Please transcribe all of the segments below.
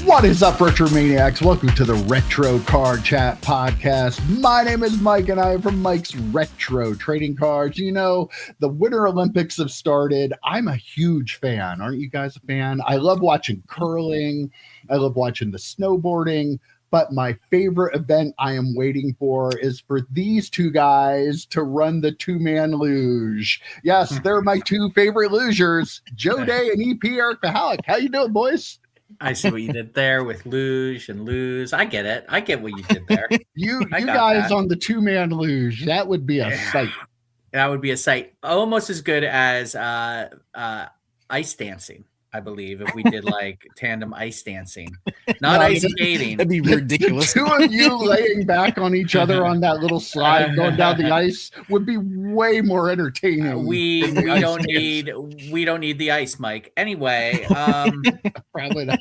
What is up, RetroManiacs? Welcome to the Retro Card Chat Podcast. My name is Mike, and I am from Mike's Retro Trading Cards. You know, the Winter Olympics have started. I'm a huge fan. Aren't you guys a fan? I love watching curling. I love watching the snowboarding. But my favorite event I am waiting for is for these two guys to run the two-man luge. Yes, they're my two favorite lugers, Joe Day and EP Eric Pahalik. How you doing, boys? I see what you did there with luge and lose. I get it. I get what you did there. You guys on the two-man luge, that would be a sight. That would be a sight. Almost as good as ice dancing, I believe, if we did like tandem ice dancing. Not ice skating. That'd be ridiculous. The two of you laying back on each other on that little slide going down the ice would be way more entertaining. We don't need the ice, Mike. Anyway, probably not.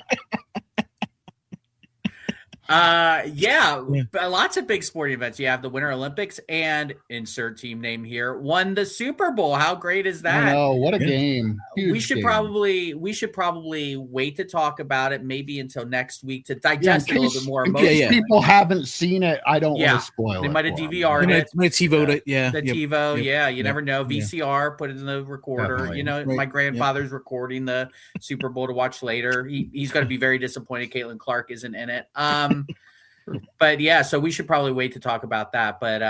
Lots of big sporting events. You have the Winter Olympics and insert team name here won the Super Bowl. How great is that? I know, what a game. Huge we should game. probably wait to talk about it maybe until next week to digest it a little bit more. In case people haven't seen it, I don't want to spoil it. They might have DVR'd it. Might TiVo'd it. Yeah. The TiVo. You never know. VCR, put it in the recorder. Definitely. You know, my grandfather's recording the Super Bowl to watch later. He's going to be very disappointed Caitlin Clark isn't in it. But yeah, so we should probably wait to talk about that. But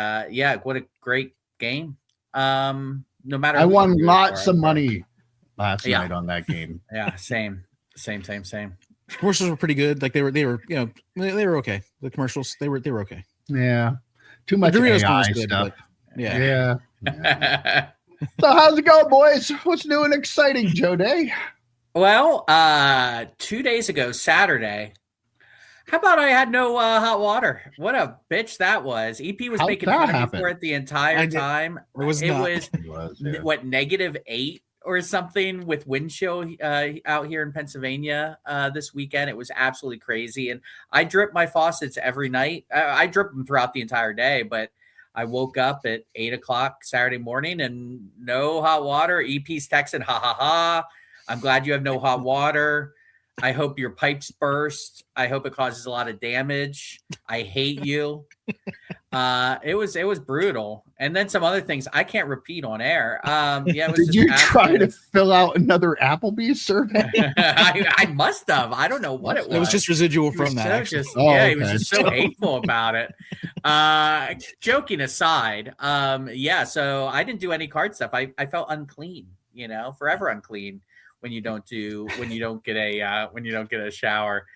what a great game. No matter, I won lots of money last night on that game. Yeah, same. Commercials were pretty good. Like they were, they were okay. The commercials, they were okay. Yeah, too much AI stuff. Yeah. So how's it going, boys? What's new and exciting, Joe Day? Well, 2 days ago, Saturday. How about I had no hot water? What a bitch that was. EP was making fun of me for it the entire time. It was -8 or something with wind chill out here in Pennsylvania this weekend. It was absolutely crazy. And I drip my faucets every night. I drip them throughout the entire day, but I woke up at 8 o'clock Saturday morning and no hot water. EP's texting, ha, ha, ha. I'm glad you have no hot water. I hope your pipes burst. I hope it causes a lot of damage. I hate you. It was brutal. And then some other things I can't repeat on air. Did you try to fill out another Applebee's survey? I must have. I don't know what it was. It was just residual from that. He was just so hateful about it. Joking aside, so I didn't do any card stuff. I felt unclean, forever unclean. When you don't get a shower.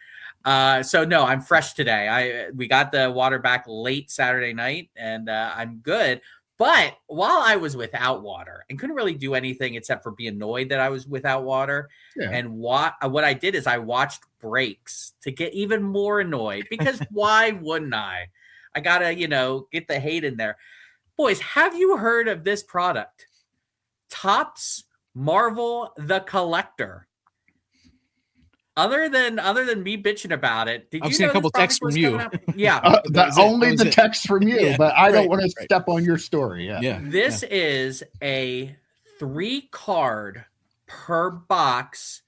So no, I'm fresh today. We got the water back late Saturday night and I'm good. But while I was without water and couldn't really do anything except for be annoyed that I was without water. Yeah. And what I did is I watched breaks to get even more annoyed because why wouldn't I? I gotta, get the hate in there. Boys, have you heard of this product? Topps Marvel the Collector. Other than me bitching about it, I've seen a couple texts from you. Yeah, only the text from you, but I don't want to step on your story. This is a 3-card per box,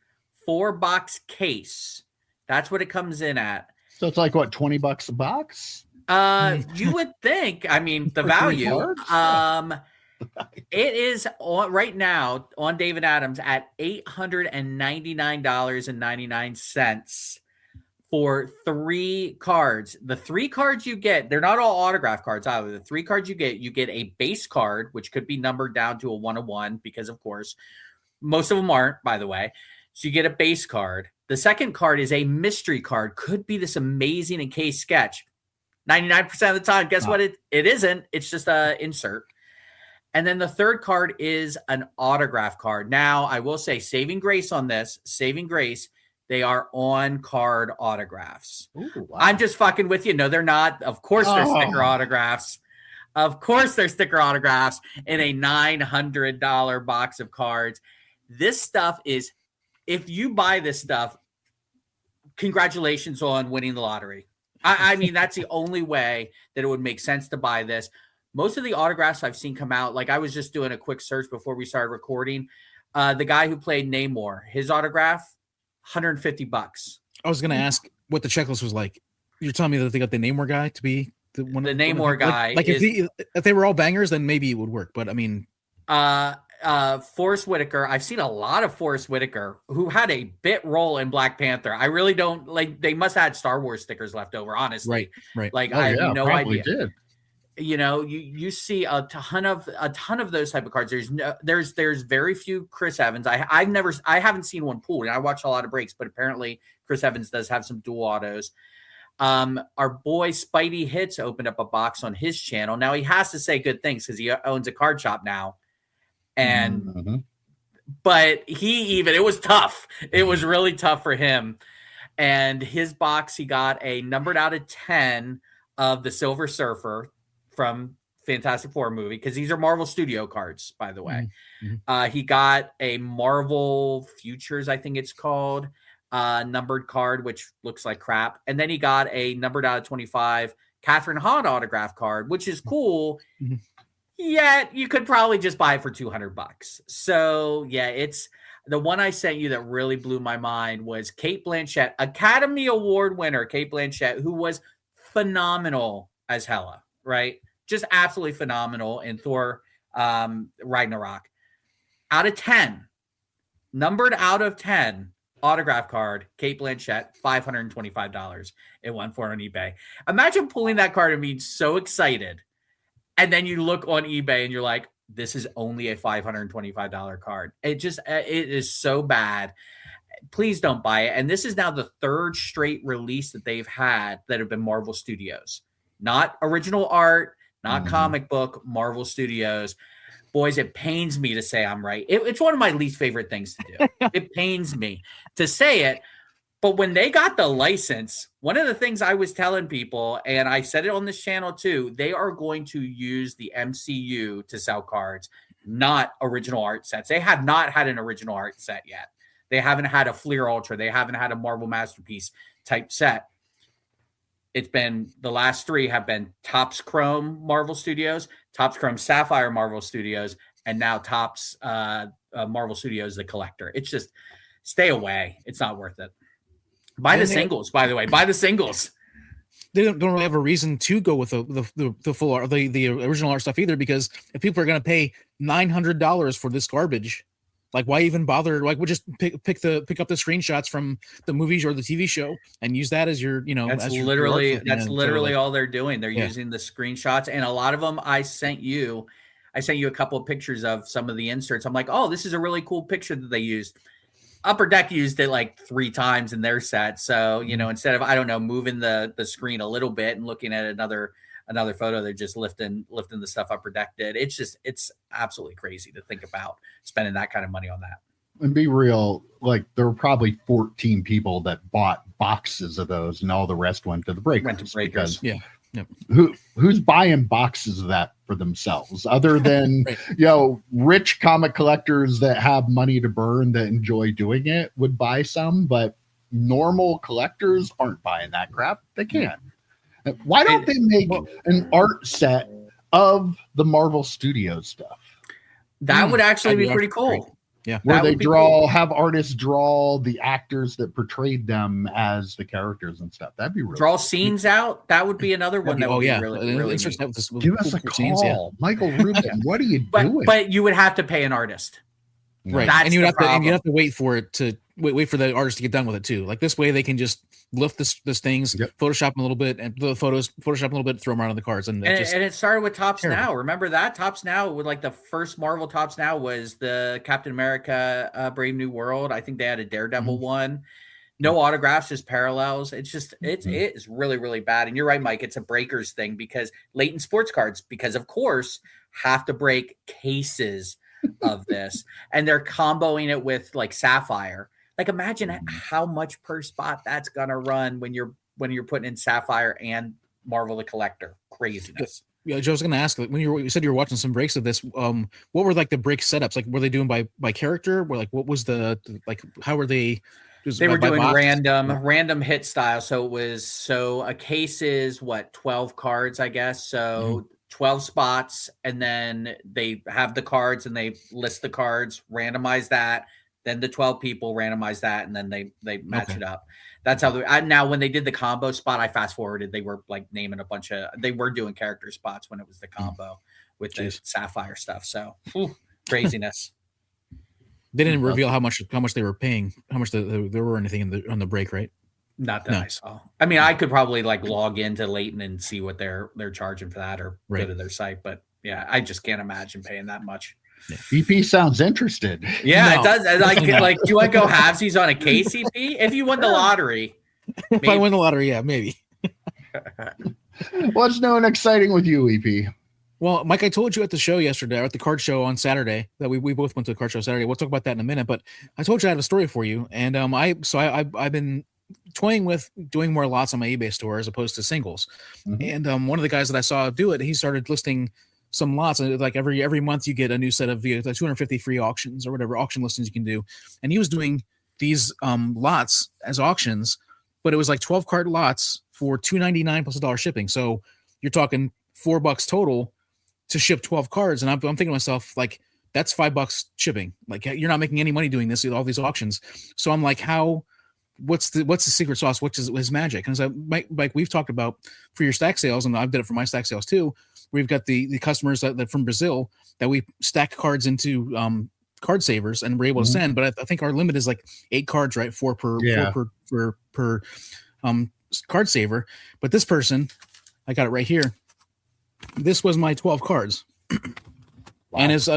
4-box case. That's what it comes in at. So it's like what, $20 a box? You would think. I mean, the value. It is right now on David Adams at $899.99 for 3 cards. The 3 cards you get, they're not all autograph cards either. The 3 cards you get a base card, which could be numbered down to a 1/1 because, of course, most of them aren't, by the way. So you get a base card. The second card is a mystery card. Could be this amazing encased sketch. 99% of the time, guess what? It isn't. It's just an insert. And then the third card is an autograph card. Now, I will say, saving grace on this, they are on-card autographs. Ooh, wow. I'm just fucking with you. No, they're not. Of course, they're sticker autographs. Of course, they're sticker autographs in a $900 box of cards. This stuff is, if you buy this stuff, congratulations on winning the lottery. I mean, that's the only way that it would make sense to buy this. Most of the autographs I've seen come out, like I was just doing a quick search before we started recording. The guy who played Namor, his autograph, $150. I was gonna ask what the checklist was like. You're telling me that they got the Namor guy to be the Namor guy. Like if they were all bangers, then maybe it would work. But I mean, Forrest Whitaker. I've seen a lot of Forrest Whitaker who had a bit role in Black Panther. I really don't like. They must have had Star Wars stickers left over. Honestly, right. Like I have no idea. Did. You know, you see a ton of those type of cards. There's very few Chris Evans. I haven't seen one pulled, and I watch a lot of breaks, but apparently Chris Evans does have some dual autos. Our boy Spidey Hits opened up a box on his channel. Now he has to say good things because he owns a card shop now, and but it was tough. It was really tough for him. And his box, he got a numbered out of 10 of the Silver Surfer from Fantastic Four movie, because these are Marvel Studio cards, by the way. He got a Marvel Futures, I think it's called, numbered card, which looks like crap. And then he got a numbered out of 25 Catherine Hahn autograph card, which is cool. Yet you could probably just buy it for $200. So yeah, it's the one I sent you that really blew my mind was Cate Blanchett, Academy Award winner Cate Blanchett, who was phenomenal as Hela, right? Just absolutely phenomenal in Thor Ragnarok. Out of 10, numbered out of 10, autograph card, Cate Blanchett, $525. It went for on eBay. Imagine pulling that card and being so excited, and then you look on eBay and you're like, this is only a $525 card. It is so bad. Please don't buy it. And this is now the third straight release that they've had that have been Marvel Studios. Not original art, not comic book, Marvel Studios. Boys, it pains me to say I'm right. It's one of my least favorite things to do. It pains me to say it. But when they got the license, one of the things I was telling people, and I said it on this channel too, they are going to use the MCU to sell cards, not original art sets. They have not had an original art set yet. They haven't had a Fleer Ultra. They haven't had a Marvel Masterpiece type set. It's been, the last three have been Topps Chrome Marvel Studios, Topps Chrome Sapphire Marvel Studios, and now Topps Marvel Studios, the collector. It's just, stay away. It's not worth it. Buy the singles, by the way. Buy the singles. They don't really have a reason to go with the full art, the original art stuff either, because if people are going to pay $900 for this garbage, like why even bother? Like we'll just pick up the screenshots from the movies or the TV show and use that as your, That's literally all they're doing. They're using the screenshots, and a lot of them I sent you a couple of pictures of some of the inserts. I'm like, oh, this is a really cool picture that they used. Upper Deck used it like 3 times in their set. So, instead of, I don't know, moving the screen a little bit and looking at another photo, they're just lifting the stuff Upper Deck did. It's absolutely crazy to think about spending that kind of money on that. And be real, like there were probably 14 people that bought boxes of those, and all the rest went to the breakers. Yeah. Who's buying boxes of that for themselves other than rich comic collectors that have money to burn that enjoy doing it would buy some, but normal collectors aren't buying that crap. They can't. Why don't they make an art set of the Marvel Studios stuff? That would actually be pretty cool. Great. Yeah, where they have artists draw the actors that portrayed them as the characters and stuff. That'd be really draw scenes out. That would be another one. That would be really, really neat. Give us a call, scenes, Michael Rubin. What are you doing? But you would have to pay an artist, right? And you have to wait for it to wait for the artist to get done with it too. Like this way, they can just lift this things, Photoshop them a little bit, and the photos Photoshop them a little bit, throw them around on the cards, and it started with Topps Now. Remember that Topps Now with like the first Marvel Topps Now was the Captain America Brave New World. I think they had a Daredevil one. No autographs, just parallels. It's just it is really, really bad. And you're right, Mike. It's a breakers thing because Leighton sports cards, because of course, have to break cases of this, and they're comboing it with like Sapphire. Like imagine how much per spot that's gonna run when you're putting in Sapphire and Marvel the Collector. Craziness. Yeah, Joe, I was gonna ask, like, when you said you were watching some breaks of this, what were like the break setups? Like, were they doing by character? Or like, what was the like? How were they? They were doing random hit style. So it was a case is 12 cards, I guess. So 12 spots, and then they have the cards and they list the cards, randomize that. Then the 12 people randomize that, and then they match it up. That's how now when they did the combo spot, I fast forwarded. They were like naming a bunch of, they were doing character spots when it was the combo with the sapphire stuff. So craziness. They didn't reveal how much they were paying, how much there were anything on the break, right? Not that I saw. I mean, I could probably like log into Leighton and see what they're charging for that, or go to their site. But yeah, I just can't imagine paying that much. Yeah. EP sounds interested. Yeah, it does. Like, do you want to go halvesies on a KCP? If you won the lottery. If I win the lottery, yeah, maybe. What's new and exciting with you, EP? Well, Mike, I told you at the show yesterday, or at the card show on Saturday, that we both went to the card show Saturday. We'll talk about that in a minute, but I told you I have a story for you. And I've been toying with doing more lots on my eBay store as opposed to singles. And one of the guys that I saw do it, he started listing some lots, and like every month you get a new set of 250 free auctions or whatever auction listings you can do. And he was doing these lots as auctions, but it was like 12 card lots for $2.99 plus $1 shipping. So you're talking $4 total to ship 12 cards. And I'm thinking to myself, like, that's $5 shipping. Like, you're not making any money doing this, all these auctions. So I'm like, what's the secret sauce? What's his magic? And so Mike, we've talked about for your stack sales, and I've did it for my stack sales too. We've got the customers that from Brazil that we stack cards into card savers, and we're able to send. But I think our limit is like 8 cards, right? 4 per card saver. But this person, I got it right here. This was my 12 cards. Wow. And it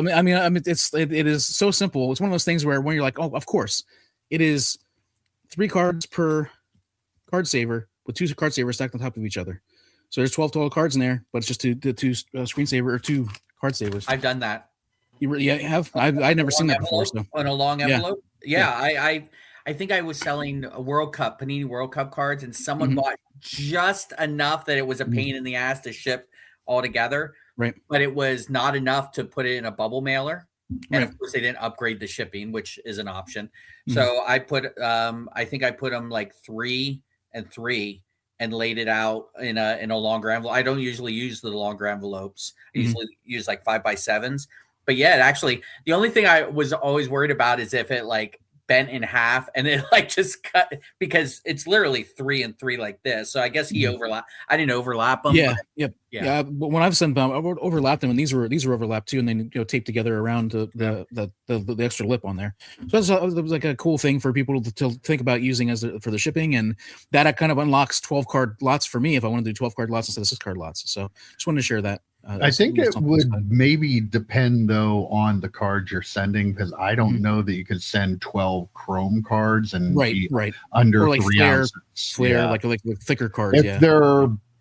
is so simple. It's one of those things where when you're like, oh, of course, it is 3 cards per card saver with 2 card savers stacked on top of each other. So there's 12 total cards in there, but it's just two screensaver or 2 card savers. I've done that. You have? I've never seen that before. So. On a long envelope? Yeah. I think I was selling a World Cup, Panini World Cup cards, and someone bought just enough that it was a pain in the ass to ship all together. Right. But it was not enough to put it in a bubble mailer. And of course they didn't upgrade the shipping, which is an option. So I put I think I put them like 3 and 3 and laid it out in a longer envelope. I don't usually use the longer envelopes. I usually use like 5x7s. But yeah, actually the only thing I was always worried about is if it like bent in half and it like just cut, because it's literally 3 and 3 like this. So I guess he overlapped. I didn't overlap them. Yeah. But when I've sent them, I would overlap them, and these were overlapped too, and then taped together around the extra lip on there. So that was like a cool thing for people to think about using for the shipping, and that kind of unlocks 12 card lots for me if I want to do 12 card lots instead of 6 card lots. So just wanted to share that. I think it would maybe depend though on the cards you're sending, because I don't know that you could send 12 chrome cards and be under or like 3 ounces. Flare, like thicker cards.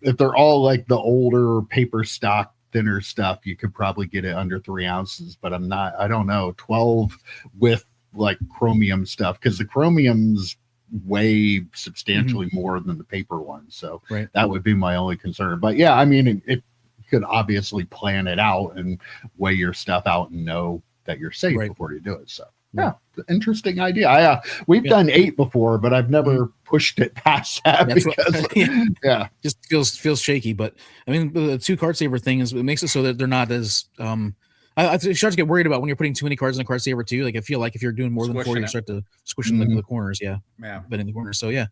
If they're all like the older paper stock thinner stuff, you could probably get it under 3 ounces. But I don't know, 12 with like chromium stuff, because the chromium's way substantially more than the paper one. So that would be my only concern. But yeah, I mean, it could obviously plan it out and weigh your stuff out and know that you're safe before you do it. So yeah, interesting idea. We've done 8 before, but I've never pushed it past that because just feels shaky. But I mean, the 2 card saver thing is, it makes it so that they're not as I start to get worried about when you're putting too many cards in a card saver too. Like I feel like if you're doing more than 4, you start to squish them in the corners. But in the corners. So yeah.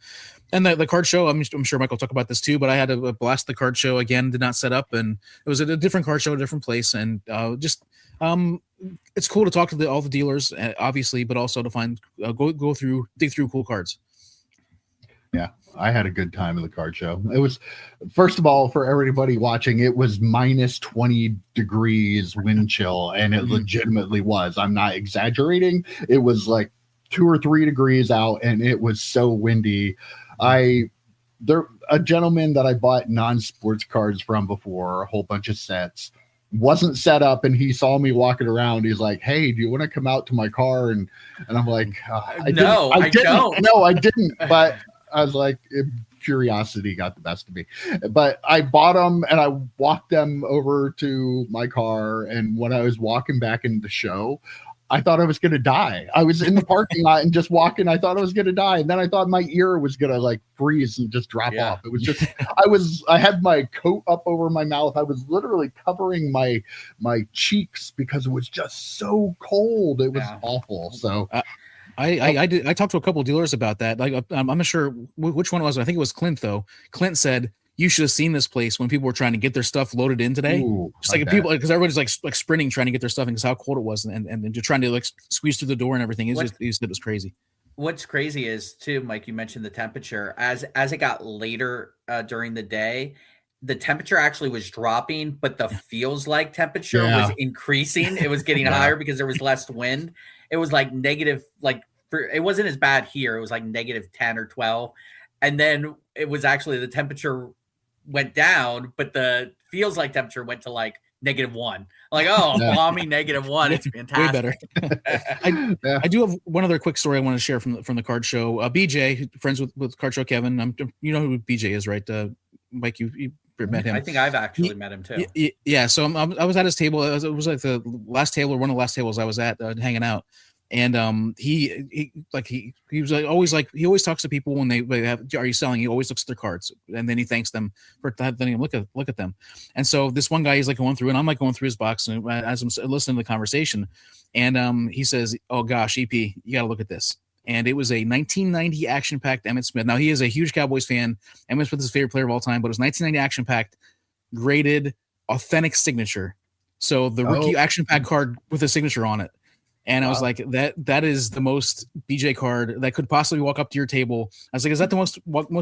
And the card show, I'm sure Mike will talk about this too, but I had to blast the card show again, did not set up, and it was at a different card show, a different place. And it's cool to talk to all the dealers, obviously, but also to find, dig through cool cards. Yeah, I had a good time at the card show. It was, first of all, for everybody watching, it was minus 20 degrees wind chill, and it legitimately was. I'm not exaggerating. It was like 2 or 3 degrees out, and it was so windy. A gentleman that I bought non-sports cards from before, a whole bunch of sets, wasn't set up, and he saw me walking around. He's like, "Hey, do you want to come out to my car?" And I'm like, I don't. No, I didn't. But I was like, curiosity got the best of me. But I bought them and I walked them over to my car. And when I was walking back into the show, I thought I was going to die. I was in the parking lot and just walking. I thought I was going to die. And then I thought my ear was going to like freeze and just drop off. It was just, I had my coat up over my mouth. I was literally covering my cheeks because it was just so cold. It was awful. So I talked to a couple of dealers about that. Like, I'm not sure which one it was. I think it was Clint, though. Clint said you should have seen this place when people were trying to get their stuff loaded in today. Ooh, just like people, because everybody's like sprinting trying to get their stuff in because how cold it was, and just trying to like squeeze through the door and everything. It was crazy. What's crazy is too, Mike, you mentioned the temperature. As it got later during the day, the temperature actually was dropping, but the feels like temperature was increasing. It was getting higher because there was less wind. It was like negative, it wasn't as bad here. It was like negative 10 or 12. And then it was actually the temperature went down, but the feels like temperature went to like -1. Like, balmy -1. It's fantastic. Way better. I do have one other quick story I want to share from the card show. BJ, friends with Card Show Kevin. You know who BJ is, right? Mike, you met him. I think I've actually met him too. Yeah. So I was at his table. It was like the last table or one of the last tables I was at hanging out. And he was like he always talks to people when they have, are you selling? He always looks at their cards and then he thanks them for letting him look at them. And so this one guy, he's like going through, and I'm like going through his box, and as I'm listening to the conversation, and he says, "Oh gosh, EP, you got to look at this." And it was a 1990 action-packed Emmitt Smith. Now he is a huge Cowboys fan. Emmitt Smith is his favorite player of all time, but it was 1990 action-packed, graded, authentic signature. So the rookie action-packed card with a signature on it. And I was like, that is the most BJ card that could possibly walk up to your table. I was like, is that the most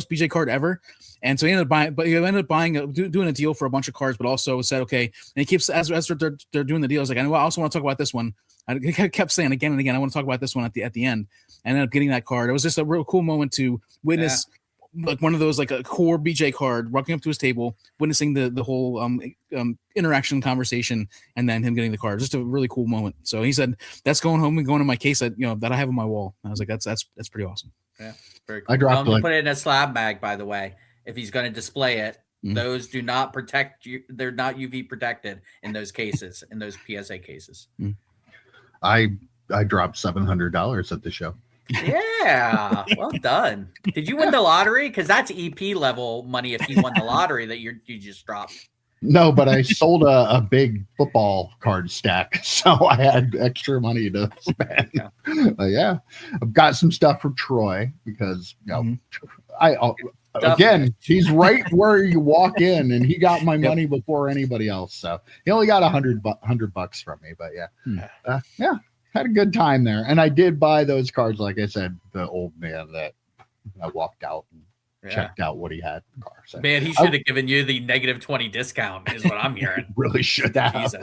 BJ card ever? And so he ended up buying, doing a deal for a bunch of cards, but also said, okay. And he keeps, as they're doing the deal, I was like, I also want to talk about this one. I kept saying again and again, I want to talk about this one at the end. I ended up getting that card. It was just a real cool moment to witness like one of those, like a core BJ card walking up to his table, witnessing the whole interaction conversation, and then him getting the card. Just a really cool moment. So he said that's going home and going in my case that I have on my wall. I was like, that's pretty awesome. Yeah, very cool. I put it in a slab bag, by the way. If he's going to display it, those do not protect you. They're not UV protected in those cases, in those PSA cases. I dropped $700 at the show. Yeah, well done. Did you win the lottery? Because that's EP level money if you won the lottery that you just dropped. No, but I sold a big football card stack, so I had extra money to spend. Yeah, I've got some stuff from Troy because again, he's right where you walk in, and he got my money before anybody else. So he only got $100 from me, but yeah. Had a good time there. And I did buy those cards, like I said, the old man that I walked out and checked out what he had in the car. So, man, he should have given you the -20 discount is what I'm hearing. Really should have.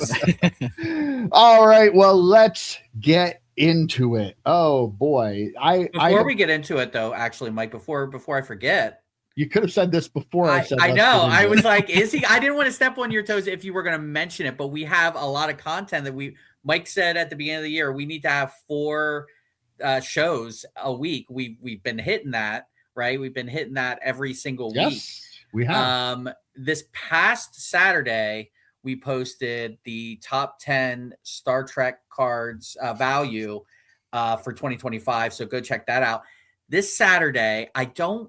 All right. Well, let's get into it. Oh, boy. Before we get into it, though, actually, Mike, before I forget. You could have said this before I said I know. I was like, is he? I didn't want to step on your toes if you were going to mention it, but we have a lot of content that Mike said at the beginning of the year, we need to have 4 shows a week. We've been hitting that, right? We've been hitting that every single week. We have. This past Saturday, we posted the top 10 Star Trek cards value for 2025. So go check that out. This Saturday,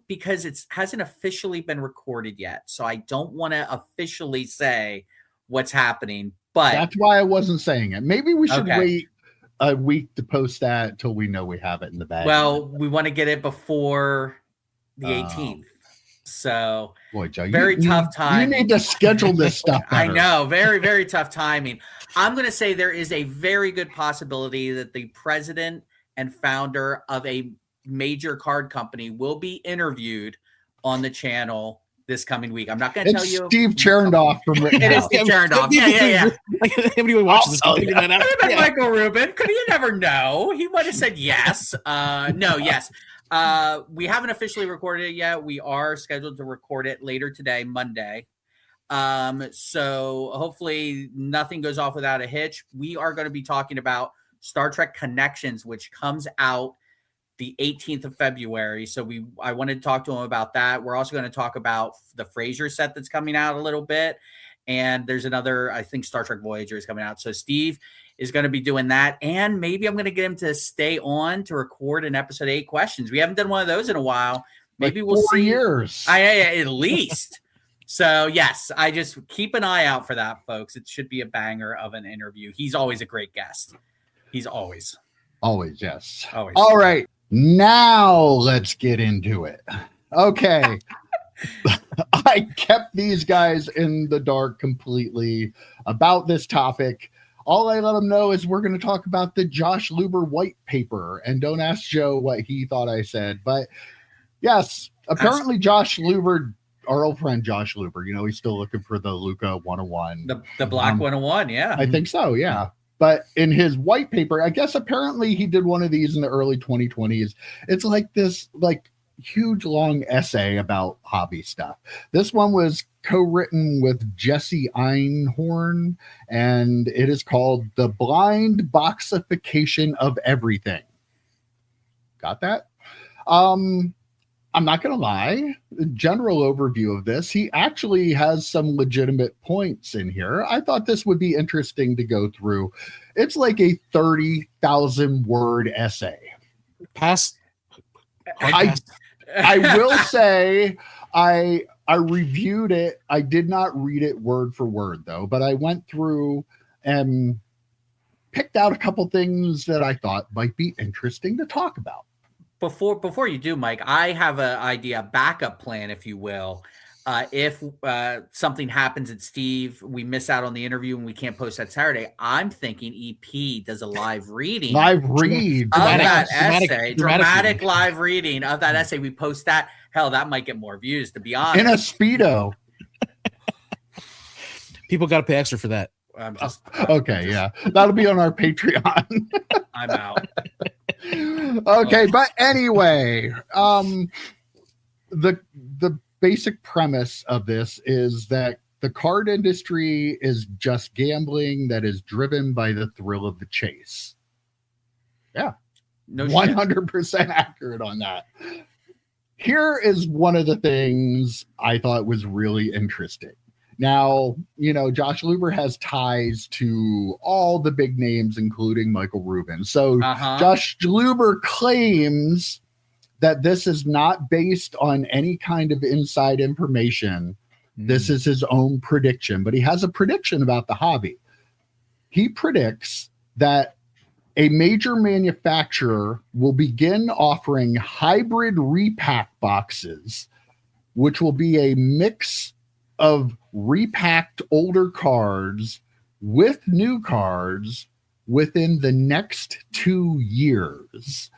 because it hasn't officially been recorded yet. So I don't want to officially say what's happening. But that's why I wasn't saying it. Maybe we should wait a week to post that till we know we have it in the bag. Well, we want to get it before the 18th. So, boy, Joe, tough time. You need to schedule this stuff better. I know. Very, very tough timing. I'm going to say there is a very good possibility that the president and founder of a major card company will be interviewed on the channel this coming week. I'm not going to tell you. Steve Chernoff from It is Steve Chernoff. Yeah. Everybody would watch this. Michael Rubin. Could you never know? He might have said yes. No, yes. We haven't officially recorded it yet. We are scheduled to record it later today, Monday. So hopefully nothing goes off without a hitch. We are going to be talking about Star Trek Connections, which comes out the 18th of February. So I wanted to talk to him about that. We're also going to talk about the Frasier set that's coming out a little bit. And there's another, I think Star Trek Voyager is coming out. So Steve is going to be doing that. And maybe I'm going to get him to stay on to record an episode 8 questions. We haven't done one of those in a while. Maybe we'll see. 4 years. At least. So yes, I just keep an eye out for that, folks. It should be a banger of an interview. He's always a great guest. He's always. Always, yes. Always. All right. Now let's get into it. Okay. I kept these guys in the dark completely about this topic. All I let them know is we're going to talk about the Josh Luber white paper, and don't ask Joe what he thought I said. But yes, apparently Josh Luber, our old friend Josh Luber, he's still looking for the Luca 101. The black 101, yeah. I think so, yeah. But in his white paper, I guess apparently he did one of these in the early 2020s. It's like this huge long essay about hobby stuff. This one was co-written with Jesse Einhorn, and it is called The Blind Boxification of Everything. Got that? I'm not going to lie. The general overview of this, he actually has some legitimate points in here. I thought this would be interesting to go through. It's like a 30,000 word essay. I will say I reviewed it. I did not read it word for word though, but I went through and picked out a couple things that I thought might be interesting to talk about. Before you do, Mike, I have an idea, backup plan, if you will. If something happens at Steve, we miss out on the interview and we can't post that Saturday, I'm thinking EP does a live reading. Live read. Of that essay. Dramatic live reading of that essay. We post that. Hell, that might get more views, to be honest. In a Speedo. People got to pay extra for that. Okay, yeah. That'll be on our Patreon. I'm out. Okay, but anyway, the basic premise of this is that the card industry is just gambling that is driven by the thrill of the chase. Yeah. No 100% accurate on that. Here is one of the things I thought was really interesting. Now, Josh Luber has ties to all the big names, including Michael Rubin. So Josh Luber claims that this is not based on any kind of inside information. This is his own prediction, but he has a prediction about the hobby. He predicts that a major manufacturer will begin offering hybrid repack boxes, which will be a mix of repacked older cards with new cards within the next 2 years.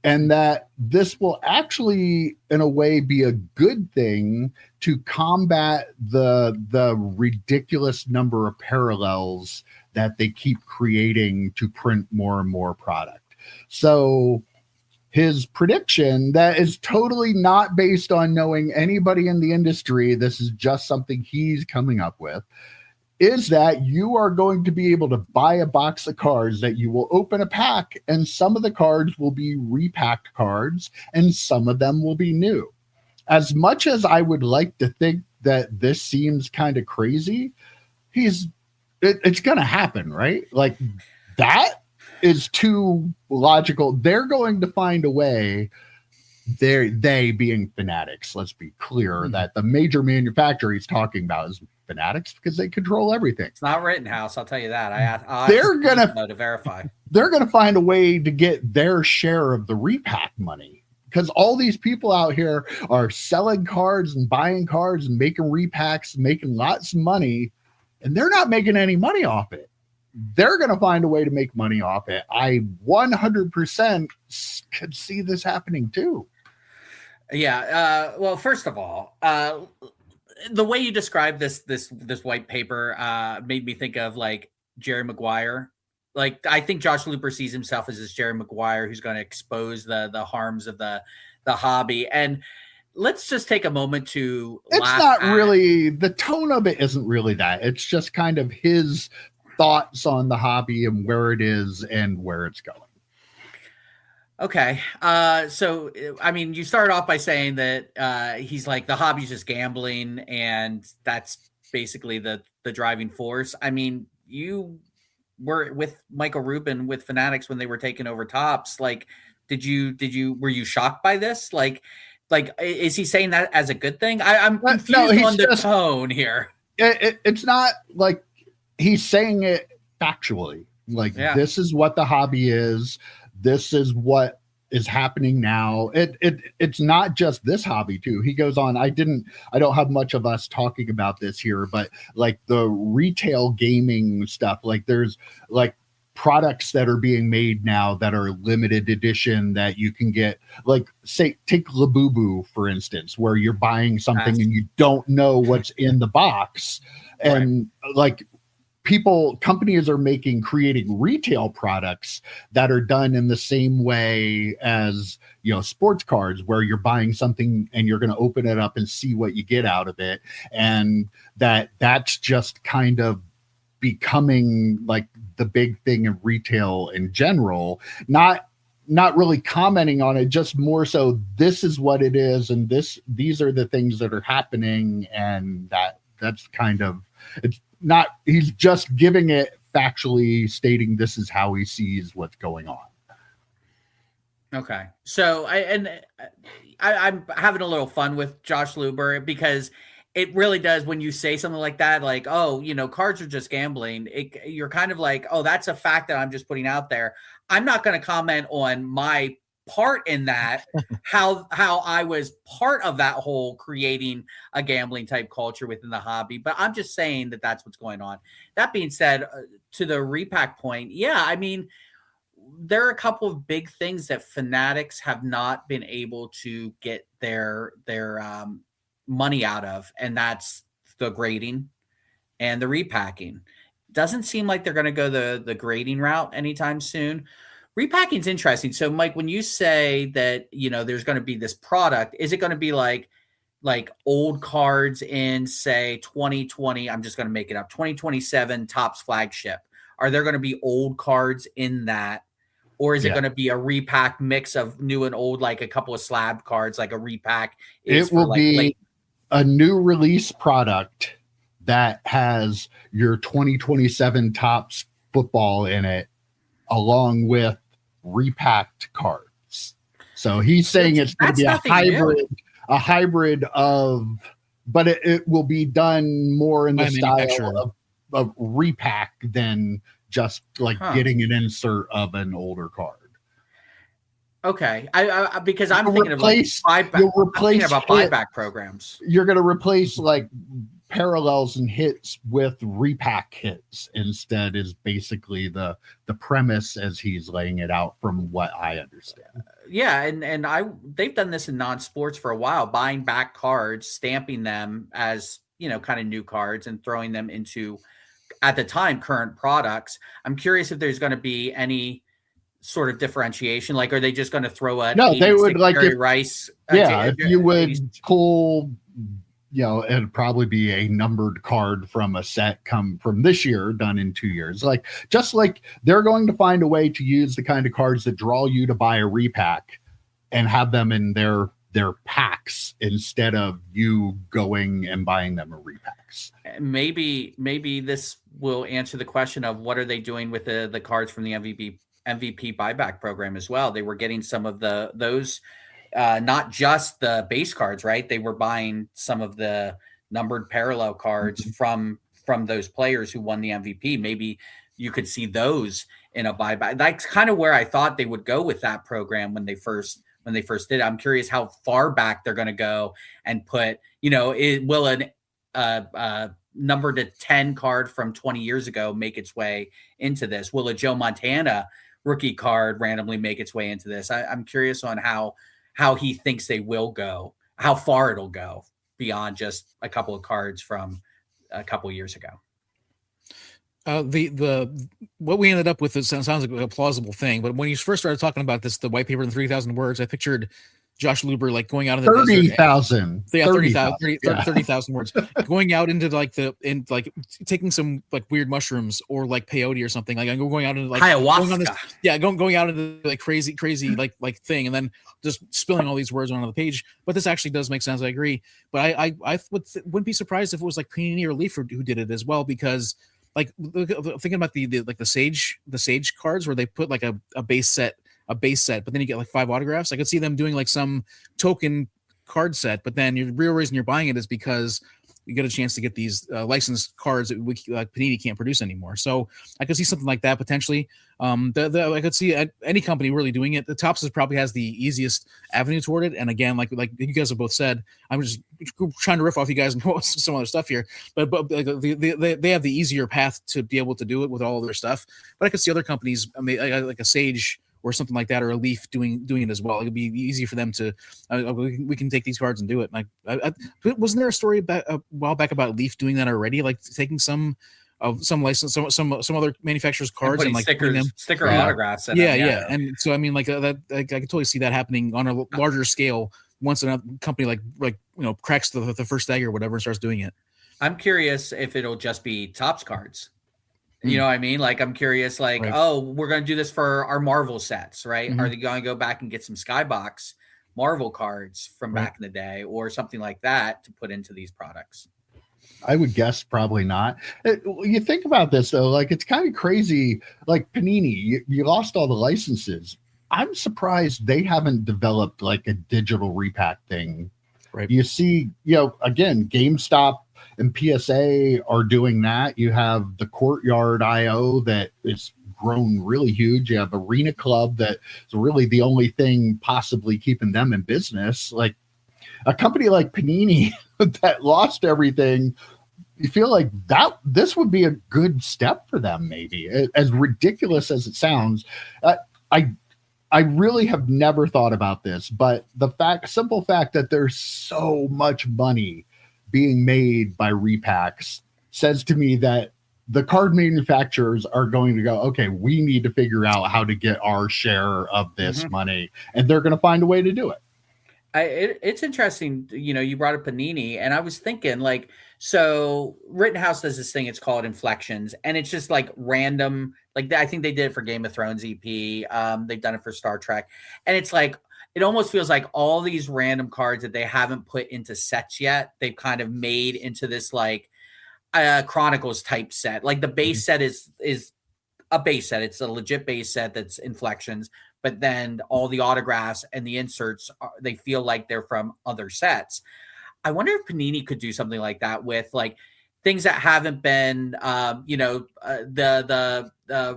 And that this will actually, in a way, be a good thing to combat the ridiculous number of parallels that they keep creating to print more and more product. So his prediction, that is totally not based on knowing anybody in the industry, this is just something he's coming up with, is that you are going to be able to buy a box of cards that you will open a pack, and some of the cards will be repacked cards and some of them will be new. As much as I would like to think that this seems kind of crazy, it's going to happen, right? Like, that is too logical. They're going to find a way. They being Fanatics, let's be clear, that the major manufacturer he's talking about is Fanatics, because they control everything. It's not Rittenhouse, I'll tell you that. They're gonna to verify. They're gonna find a way to get their share of the repack money, because all these people out here are selling cards and buying cards and making repacks, making lots of money, and they're not making any money off it. They're going to find a way to make money off it. I 100% could see this happening too. Yeah. Well, first of all, the way you described this white paper made me think of like Jerry Maguire. Like, I think Josh Luber sees himself as this Jerry Maguire who's going to expose the harms of the hobby. And let's just take a moment to. It's not really, the tone of it isn't really that. It's just kind of his thoughts on the hobby and where it is and where it's going. Okay. So, I mean, you started off by saying that he's like, the hobby's just gambling, and that's basically the driving force. I mean, you were with Michael Rubin with Fanatics when they were taking over Topps. Like, were you shocked by this? Like, is he saying that as a good thing? I'm confused on the tone here. It's not like he's saying it factually. Like, Yeah. this is what the hobby is. This is what is happening now. It's not just this hobby too. He goes on. I don't have much of us talking about this here, but like the retail gaming stuff, like there's like products that are being made now that are limited edition that you can get, like, say, take Labubu for instance, where you're buying something and you don't know what's in the box. And like, companies are creating retail products that are done in the same way as, sports cards, where you're buying something and you're going to open it up and see what you get out of it. And that's just kind of becoming like the big thing in retail in general, not really commenting on it, just more so this is what it is, and these are the things that are happening, and that's kind of, it's not, he's just giving it factually, stating this is how he sees what's going on. Okay. So I'm having a little fun with Josh Luber, because it really does, when you say something like that, like, oh, cards are just gambling, you're kind of like, oh, that's a fact that I'm just putting out there. I'm not going to comment on my part in that, how I was part of that whole creating a gambling type culture within the hobby, but I'm just saying that that's what's going on. That being said, to the repack point, yeah, I mean, there are a couple of big things that Fanatics have not been able to get their money out of, and that's the grading and the repacking. Doesn't seem like they're going to go the grading route anytime soon. Repacking's interesting. So, Mike, when you say that, there's going to be this product, is it going to be like old cards in, say, 2020? I'm just going to make it up. 2027 Topps flagship. Are there going to be old cards in that? Or is it going to be a repack mix of new and old, like a couple of slab cards, like a repack? It will be a new release product that has your 2027 Topps football in it, along with repacked cards. So he's saying it's going to be a hybrid of, but it will be done more in the style of repack than just like getting an insert of an older card. Okay, I because I'm thinking of like buyback programs. You're going to replace like parallels and hits with repack hits instead, is basically the premise as he's laying it out from what I understand. Yeah, and they've done this in non-sports for a while, buying back cards, stamping them as, kind of new cards and throwing them into, at the time, current products. I'm curious if there's going to be any sort of differentiation. Like, are they just going to throw a they would like Jerry Rice? If you would pull, it'd probably be a numbered card from a set come from this year, done in 2 years. Like, just like they're going to find a way to use the kind of cards that draw you to buy a repack and have them in their packs instead of you going and buying them in repacks. Maybe this will answer the question of what are they doing with the cards from the MVP buyback program as well. They were getting some of those not just the base cards, right? They were buying some of the numbered parallel cards from those players who won the MVP. Maybe you could see those in a buyback. That's kind of where I thought they would go with that program when they first did it. I'm curious how far back they're going to go and put, will an number to 10 card from 20 years ago make its way into this? Will a Joe Montana rookie card randomly make its way into this? I'm curious on how he thinks they will go, how far it'll go beyond just a couple of cards from a couple of years ago. What we ended up with sounds like a plausible thing, but when you first started talking about this, the white paper in 3,000 words, I pictured Josh Luber like going out in the 30,000. Yeah, 30,000 words. Going out into taking some like weird mushrooms or like peyote or something. Like I'm going out into like ayahuasca. Going out into like crazy like thing, and then just spilling all these words onto the page. But this actually does make sense. I agree. But I wouldn't be surprised if it was like Panini or Leaf who did it as well, because like thinking about the Sage cards where they put like a base set, but then you get like 5 autographs. I could see them doing like some token card set, but then your real reason you're buying it is because you get a chance to get these licensed cards that Panini can't produce anymore. So I could see something like that potentially. I could see any company really doing it. The Topps probably has the easiest avenue toward it. And again, like you guys have both said, I'm just trying to riff off you guys and some other stuff here, but like, they have the easier path to be able to do it with all of their stuff. But I could see other companies, I mean, like a Sage or something like that, or a Leaf doing it as well. It would be easy for them to. We can take these cards and do it. Like, wasn't there a story a while back about Leaf doing that already? Like taking some license, some other manufacturers' cards and like sticker autographs. Yeah. And so I mean, like that, I could totally see that happening on a larger scale once a company like cracks the first egg or whatever and starts doing it. I'm curious if it'll just be Topps cards. You know what I mean? Like, I'm curious, like, right. Oh, we're going to do this for our Marvel sets, right? Are they going to go back and get some Skybox Marvel cards from back in the day or something like that to put into these products? I would guess probably not. You think about this, though, like, it's kind of crazy. Like Panini, you lost all the licenses. I'm surprised they haven't developed like a digital repack thing. Right. You see, again, GameStop and PSA are doing that. You have the Courtyard IO that is grown really huge. You have Arena Club that is really the only thing possibly keeping them in business. Like a company like Panini that lost everything, you feel like this would be a good step for them, maybe. As ridiculous as it sounds, I really have never thought about this, but the simple fact that there's so much money being made by repacks says to me that the card manufacturers are going to go, okay, we need to figure out how to get our share of this money, and they're going to find a way to do it. It's interesting, you brought up Panini, and I was thinking, like, so Rittenhouse does this thing, it's called Inflections, and it's just like random, like I think they did it for Game of Thrones EP, they've done it for Star Trek, and it's like, it almost feels like all these random cards that they haven't put into sets yet, they've kind of made into this like Chronicles type set. Like the base set is a base set. It's a legit base set that's Inflections, but then all the autographs and the inserts, they feel like they're from other sets. I wonder if Panini could do something like that with like things that haven't been, the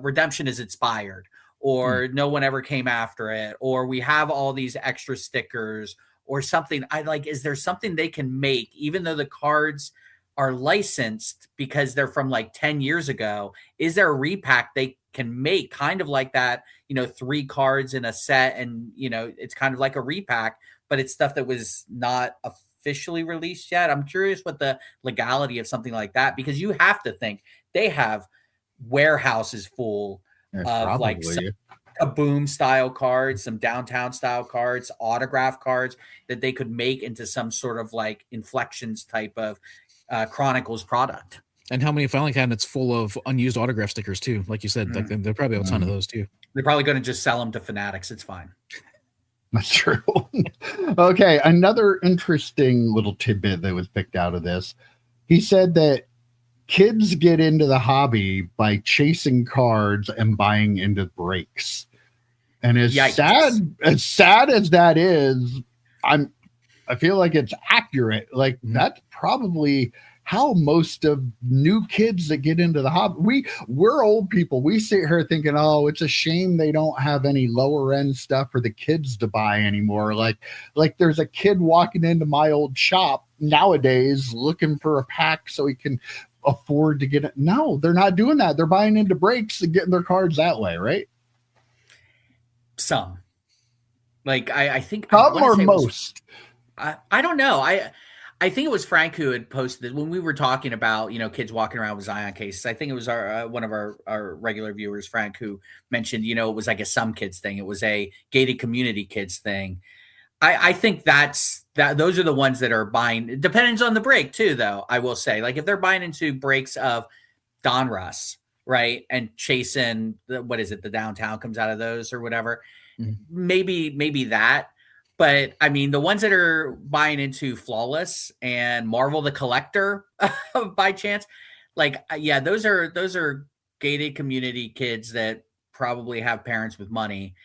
Redemption is expired, or no one ever came after it, or we have all these extra stickers or something. Is there something they can make, even though the cards are licensed because they're from like 10 years ago? Is there a repack they can make kind of like that, 3 cards in a set, and it's kind of like a repack, but it's stuff that was not officially released yet? I'm curious what the legality of something like that, because you have to think they have warehouses full of probably like some Kaboom style cards, some Downtown style cards, autograph cards that they could make into some sort of like Inflections type of Chronicles product. And how many filing cabinets full of unused autograph stickers too? Like you said, like they probably have a ton of those too. They're probably going to just sell them to Fanatics. It's fine. That's true. Okay, another interesting little tidbit that was picked out of this. He said that kids get into the hobby by chasing cards and buying into breaks. And as sad as that is, I feel like it's accurate. Like that's probably how most of new kids that get into the hobby, we're old people. We sit here thinking, oh, it's a shame they don't have any lower end stuff for the kids to buy anymore. Like there's a kid walking into my old shop nowadays looking for a pack so he can afford to get it. No, they're not doing that. They're buying into breaks and getting their cards that way, right? Some. Like I think some or most. I don't know. I think it was Frank who had posted this when we were talking about, kids walking around with Zion cases. I think it was one of our regular viewers, Frank, who mentioned, it was like a some kids thing. It was a gated community kids thing. I think those are the ones that are buying. It depends on the break too, though. I will say, like if they're buying into breaks of Donruss, right, and chasing the Downtown comes out of those or whatever, maybe that. But I mean, the ones that are buying into Flawless and Marvel the Collector by chance, those are gated community kids that probably have parents with money.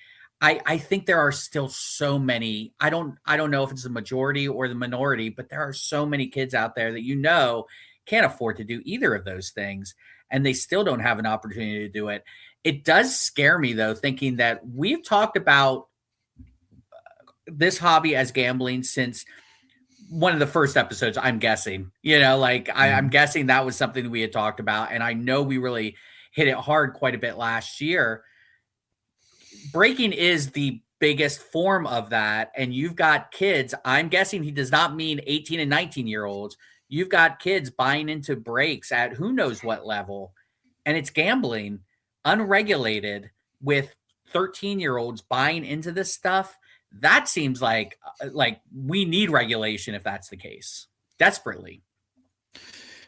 I think there are still so many. I don't know if it's the majority or the minority, but there are so many kids out there that can't afford to do either of those things, and they still don't have an opportunity to do it. It does scare me though, thinking that we've talked about this hobby as gambling since one of the first episodes, I'm guessing. I'm guessing that was something we had talked about, and I know we really hit it hard quite a bit last year. Breaking is the biggest form of that, and you've got kids. I'm guessing he does not mean 18 and 19-year-olds. You've got kids buying into breaks at who knows what level, and it's gambling, unregulated, with 13-year-olds buying into this stuff. That seems like we need regulation if that's the case, desperately.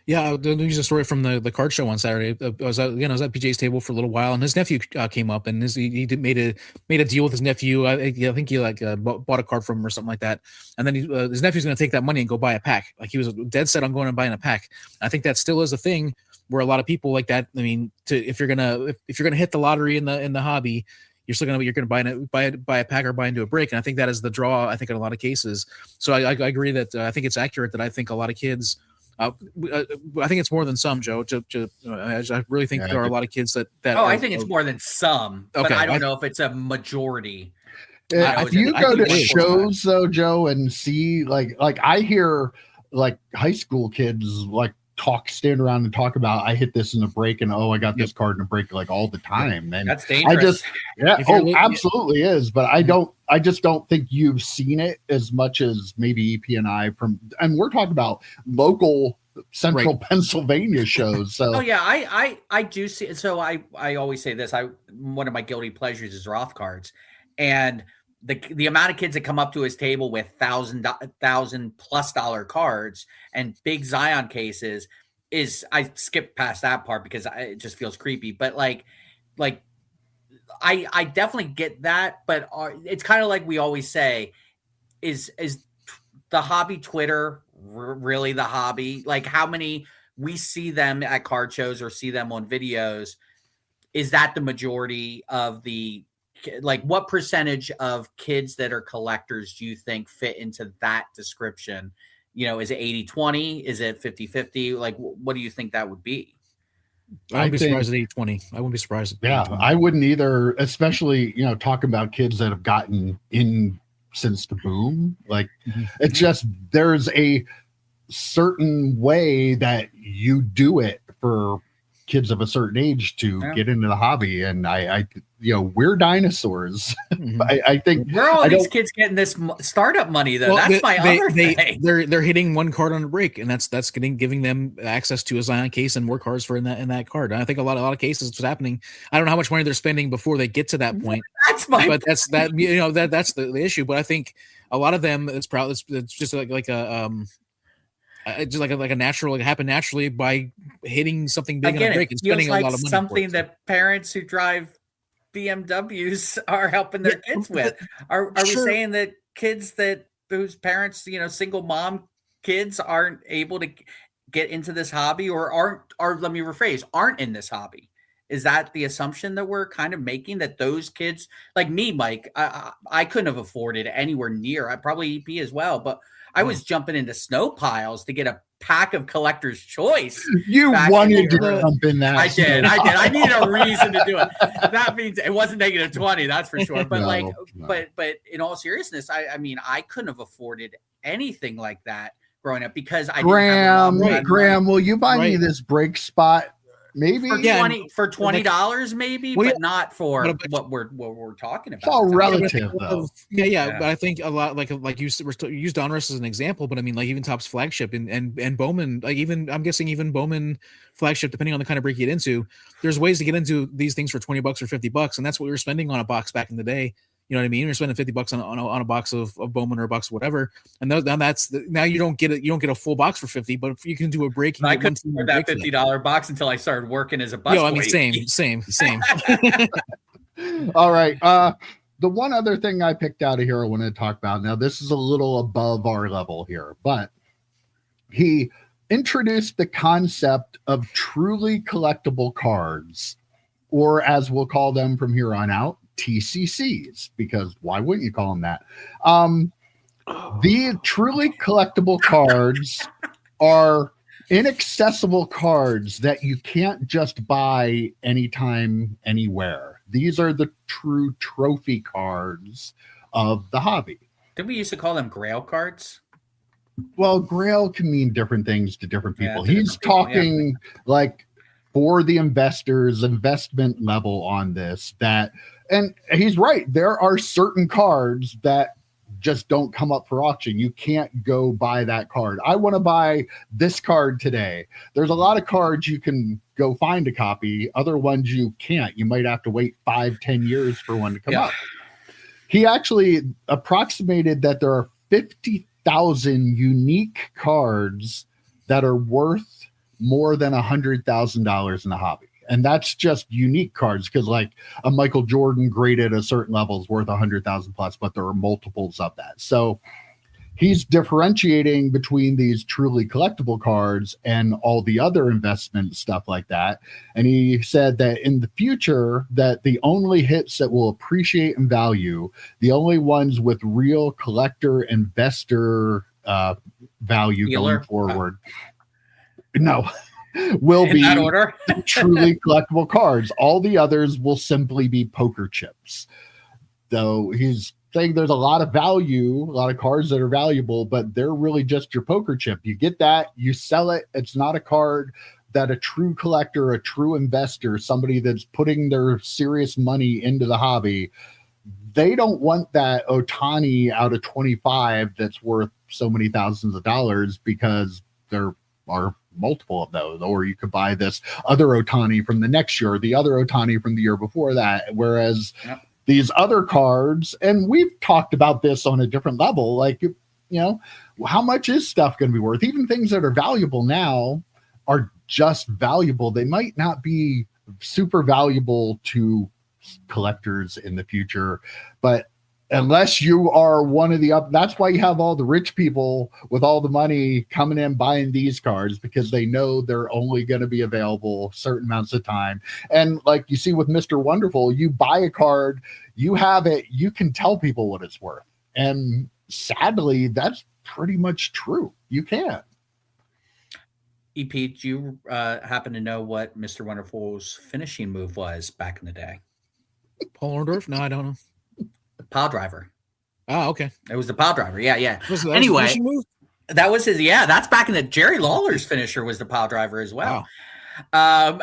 Yeah, I'll use a story from the card show on Saturday. I was at PJ's table for a little while, and his nephew came up, and he made a deal with his nephew. I think he bought a card from him or something like that, and then his nephew's going to take that money and go buy a pack. Like, he was dead set on going and buying a pack. I think that still is a thing where a lot of people like that. I mean, if you're gonna hit the lottery in the hobby, you're gonna buy a pack or buy into a break, and I think that is the draw. I think in a lot of cases. So I agree that I think it's accurate that I think a lot of kids. I think it's more than some, Joe. I really think there are a lot of kids that. I think it's more than some, but I don't know if it's a majority. If you go to shows though, Joe, and see like I hear like high school kids stand around and talk about, I hit this in the break, and I got this card in a break like all the time. And that's dangerous. Absolutely is. But I just don't think you've seen it as much as maybe EP and I and we're talking about local central Pennsylvania shows. So I do see it. So I always say this. One of my guilty pleasures is Roth cards, and the amount of kids that come up to his table with $1,000+ cards and big Zion cases I skip past that part because it just feels creepy. But I definitely get that. But it's kind of like we always say, is the hobby Twitter really the hobby? Like, how many we see them at card shows or see them on videos? Is that the majority of what percentage of kids that are collectors do you think fit into that description? Is it 80-20? Is it 50-50? Like, what do you think that would be? I wouldn't be surprised at 80-20. I wouldn't be surprised. Yeah, I wouldn't either, especially, talking about kids that have gotten in since the boom. It's just, there's a certain way that you do it for kids of a certain age to get into the hobby, and I we're dinosaurs. I think where are all these kids getting this startup money though? Well, that's other thing. They're hitting one card on a break, and that's giving them access to a Zion case and more cards for in that card. And I think a lot of cases what's happening. I don't know how much money they're spending before they get to that point. That's the issue. But I think a lot of them it's just like a just like a natural, happen naturally by hitting something big on a break and spending a lot of money. Something that parents who drive BMWs are helping their kids with. Are we saying that kids whose parents, single mom kids aren't able to get into this hobby or let me rephrase, aren't in this hobby? Is that the assumption that we're kind of making, that those kids like me, Mike, I couldn't have afforded anywhere near, I probably EP as well, but I was jumping into snow piles to get a pack of Collector's Choice. You wanted to jump in that. I did. I needed a reason to do it. That means it wasn't -20, that's for sure. But but in all seriousness, I mean, I couldn't have afforded anything like that growing up because I didn't have Graham, will you buy me this break spot? Maybe for $20, maybe, but not for what we're talking about. It's all relative, though. Yeah. But I think a lot like you use Donruss as an example, but I mean, like even Topps flagship and Bowman, like even I'm guessing even Bowman flagship, depending on the kind of break you get into, there's ways to get into these things for $20 or $50, and that's what we were spending on a box back in the day. You know what I mean? You're spending $50 on a box of Bowman or a box of whatever, and now you don't get it. You don't get a full box for $50, but if you can do a break. I couldn't afford that $50 box until I started working as a busboy. I mean, same. All right. The one other thing I picked out of here I want to talk about. Now, this is a little above our level here, but he introduced the concept of truly collectible cards, or as we'll call them from here on out, TCCs, because why wouldn't you call them that? The truly collectible cards are inaccessible cards that you can't just buy anytime, anywhere. These are the true trophy cards of the hobby. Didn't we used to call them Grail cards? Well, Grail can mean different things to different people. Yeah, He's talking like for the investors, investment level on this, that, and he's right. There are certain cards that just don't come up for auction. You can't go buy that card. I want to buy this card today. There's a lot of cards you can go find a copy. Other ones you can't. You might have to wait 5-10 years for one to come up. He actually approximated that there are 50,000 unique cards that are worth more than $100,000 in the hobby. And that's just unique cards, because like a Michael Jordan graded a certain level is worth 100,000 plus, but there are multiples of that. So he's differentiating between these truly collectible cards and all the other investment stuff like that. And he said that in the future, that the only hits that will appreciate in value, the only ones with real collector investor value going forward, will be that order. truly collectible cards. All the others will simply be poker chips. Though he's saying there's a lot of value, a lot of cards that are valuable, but they're really just your poker chip. You get that, you sell it. It's not a card that a true collector, a true investor, somebody that's putting their serious money into the hobby, they don't want that Ohtani out of 25 that's worth so many thousands of dollars, because there are multiple of those. Or you could buy this other Ohtani from the next year, or the other Ohtani from the year before that. Whereas these other cards, and we've talked about this on a different level, like, you know, how much is stuff going to be worth? Even things that are valuable now are just valuable. They might not be super valuable to collectors in the future, but unless you are one of the up, that's why you have all the rich people with all the money coming in buying these cards, because they know they're only going to be available certain amounts of time. And like you see with Mr. Wonderful, you buy a card, you have it, you can tell people what it's worth. And sadly, that's pretty much true. You can. EP, do you happen to know what Mr. Wonderful's finishing move was back in the day? Paul Orndorff? No, I don't know. Pile driver. Oh, okay. It was the pile driver. Yeah. Anyway, that was his. Yeah, that's back in the Jerry Lawler's finisher was the pile driver as well. Wow.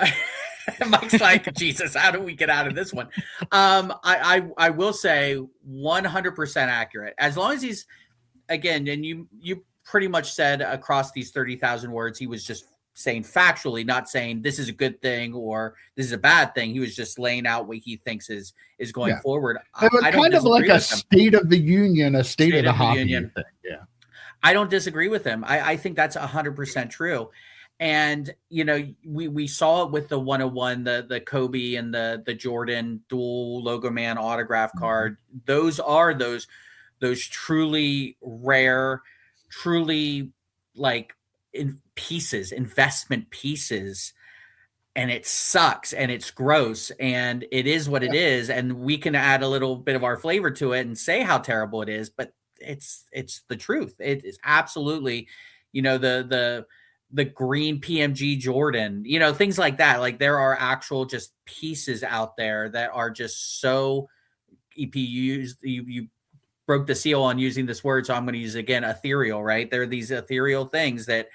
Mike's like, Jesus, how do we get out of this one? I will say 100% accurate. As long as he's, again, and you pretty much said across these 30,000 words, he was just saying factually, not saying this is a good thing or this is a bad thing. He was just laying out what he thinks is going forward. It was kind of like a state of the union, a state of the hobby thing. Yeah. I don't disagree with him. I think that's 100% true. And, you know, we saw it with the 101, the Kobe and the Jordan dual logo man autograph card. Those are those truly rare, truly like investment pieces, and it sucks and it's gross and it is what it is. And we can add a little bit of our flavor to it and say how terrible it is, but it's the truth. It is absolutely, you know, the green PMG Jordan, you know, things like that. Like there are actual just pieces out there that are just so you broke the seal on using this word, so I'm going to use it again, ethereal, right? There are these ethereal things that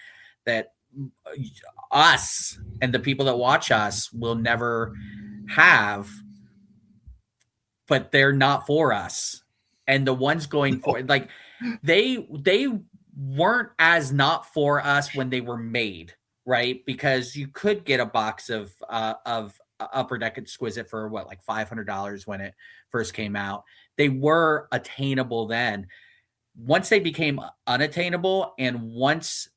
us and the people that watch us will never have, but they're not for us. And the ones going for, like, they weren't as not for us when they were made, right? Because you could get a box of Upper Deck Exquisite for what, like $500 when it first came out. They were attainable then. Once they became unattainable, and once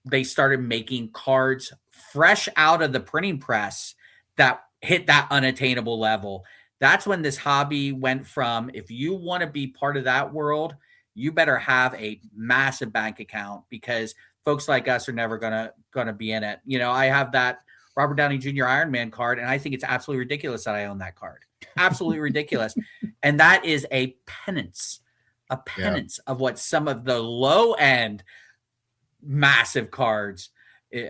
they started making cards fresh out of the printing press that hit that unattainable level, that's when this hobby went from, if you want to be part of that world, you better have a massive bank account, because folks like us are never gonna be in it. You know, I have that Robert Downey Jr. Iron Man card, and I think it's absolutely ridiculous that I own that card. Absolutely ridiculous. And that is a penance of what some of the low end massive cards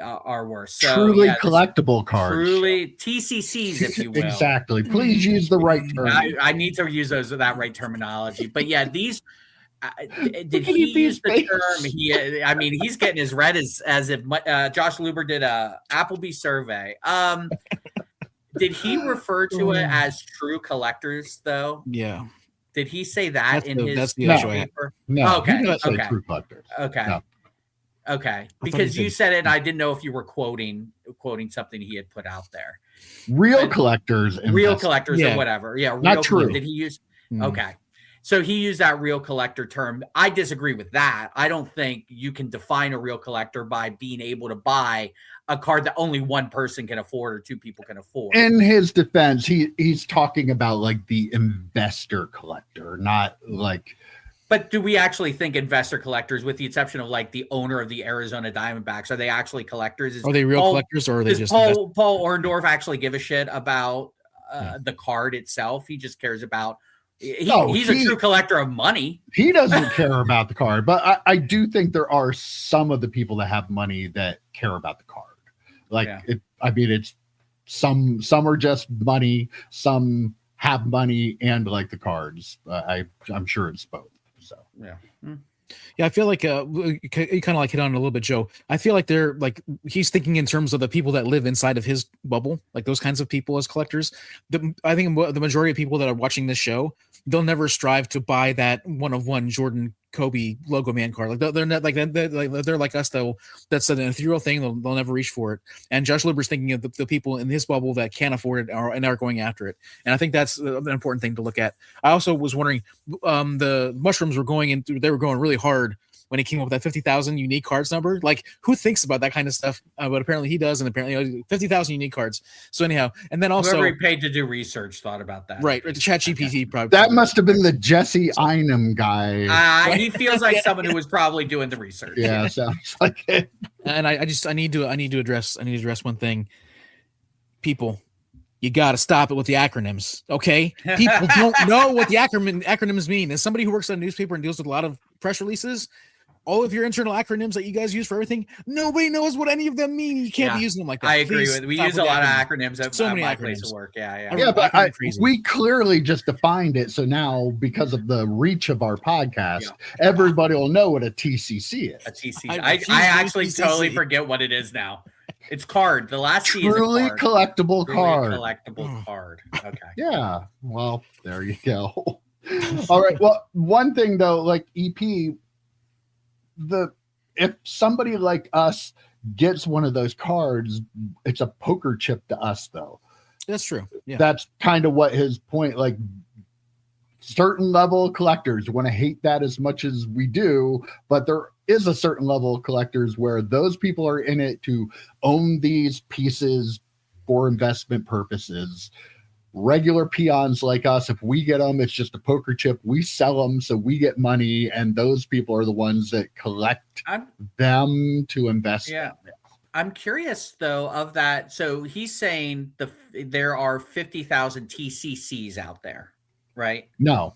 are worth. So, truly collectible cards. Truly TCCs, if you will. Exactly. Please use the right term. I need to use that right terminology. But yeah, these did he use the term? I mean, he's getting as red as if Josh Luber did a Applebee survey. Did he refer to it as true collectors though? Yeah. Did he say that that's the issue paper? No. Okay. He doesn't say true collectors. Okay. No. Okay. Because you said it, and I didn't know if you were quoting something he had put out there. Real collectors. Or whatever. Yeah. Not true. Did he use? Okay. So he used that real collector term. I disagree with that. I don't think you can define a real collector by being able to buy a card that only one person can afford or two people can afford. In his defense, he's talking about like the investor collector, not like. But do we actually think investor collectors, with the exception of like the owner of the Arizona Diamondbacks, are they actually collectors? Are they real collectors, or are they just Paul Orndorff actually give a shit about the card itself? He just cares about. He's a true collector of money. He doesn't care about the card, but I do think there are some of the people that have money that care about the card. Like it's some are just money, some have money and like the cards. I'm sure it's both. So yeah, I feel like you kind of like hit on it a little bit, Joe. I feel like they're like he's thinking in terms of the people that live inside of his bubble, like those kinds of people as collectors. I think the majority of people that are watching this show, they'll never strive to buy that one-of-one Jordan Kobe logo man card. Like they're not like they're like us though. That's an ethereal thing. They'll never reach for it. And Josh Luber's thinking of the people in his bubble that can't afford it and are going after it. And I think that's an important thing to look at. I also was wondering, the mushrooms were going really hard when he came up with that 50,000 unique cards number. Like, who thinks about that kind of stuff? But apparently he does, and apparently 50,000 unique cards. So anyhow, and then also whoever he paid to do research thought about that. Right, ChatGPT probably. That must have been the Jesse Einem guy. He feels like someone who was probably doing the research. Yeah, sounds like it. And I need to address one thing. People, you got to stop it with the acronyms, okay? People don't know what the acronyms mean. As somebody who works at a newspaper and deals with a lot of press releases, all of your internal acronyms that you guys use for everything, nobody knows what any of them mean. You can't be using them like that. I agree with. We use a lot of acronyms at my place of work. Yeah, but we clearly just defined it. So now, because of the reach of our podcast, everybody will know what a TCC is. A TCC. I actually totally forget what it is now. It's card. The last C is truly collectible card. Collectible card. Okay. Yeah. Well, there you go. All right. Well, one thing though, like EP. If somebody like us gets one of those cards, it's a poker chip to us, though. That's true. Yeah, that's kind of what his point. Like, certain level of collectors want to hate that as much as we do, but there is a certain level of collectors where those people are in it to own these pieces for investment purposes. Regular peons like us, if we get them, it's just a poker chip. We sell them so we get money, and those people are the ones that collect them to invest. Yeah, I'm curious though of that. So he's saying there are 50,000 TCCs out there, right? No.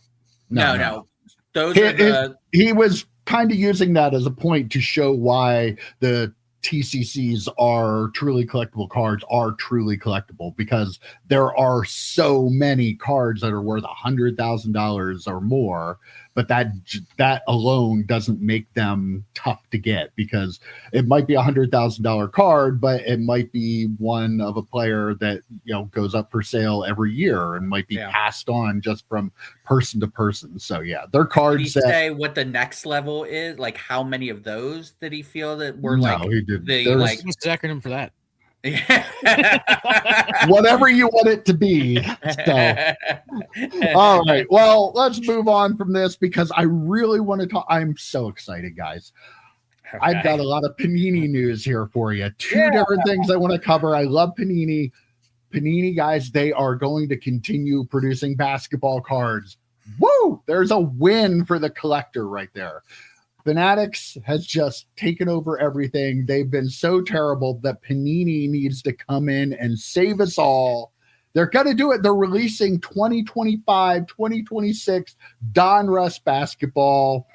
Those are he was kind of using that as a point to show why the TCCs are truly collectible cards are truly collectible, because there are so many cards that are worth $100,000 or more, but that alone doesn't make them tough to get, because it might be $100,000 card, but it might be one of a player that goes up for sale every year and might be passed on just from person to person. So they're cards. Did he say what the next level is? Like, how many of those did he feel that were he didn't. What's the acronym for that? Whatever you want it to be. So, all right. Well, let's move on from this, because I really want to talk. I'm so excited, guys. Okay. I've got a lot of Panini news here for you. Two different things I want to cover. I love Panini. Panini, guys, they are going to continue producing basketball cards. Woo! There's a win for the collector right there. Fanatics has just taken over everything. They've been so terrible that Panini needs to come in and save us all. They're going to do it. They're releasing 2025, 2026 Donruss basketball.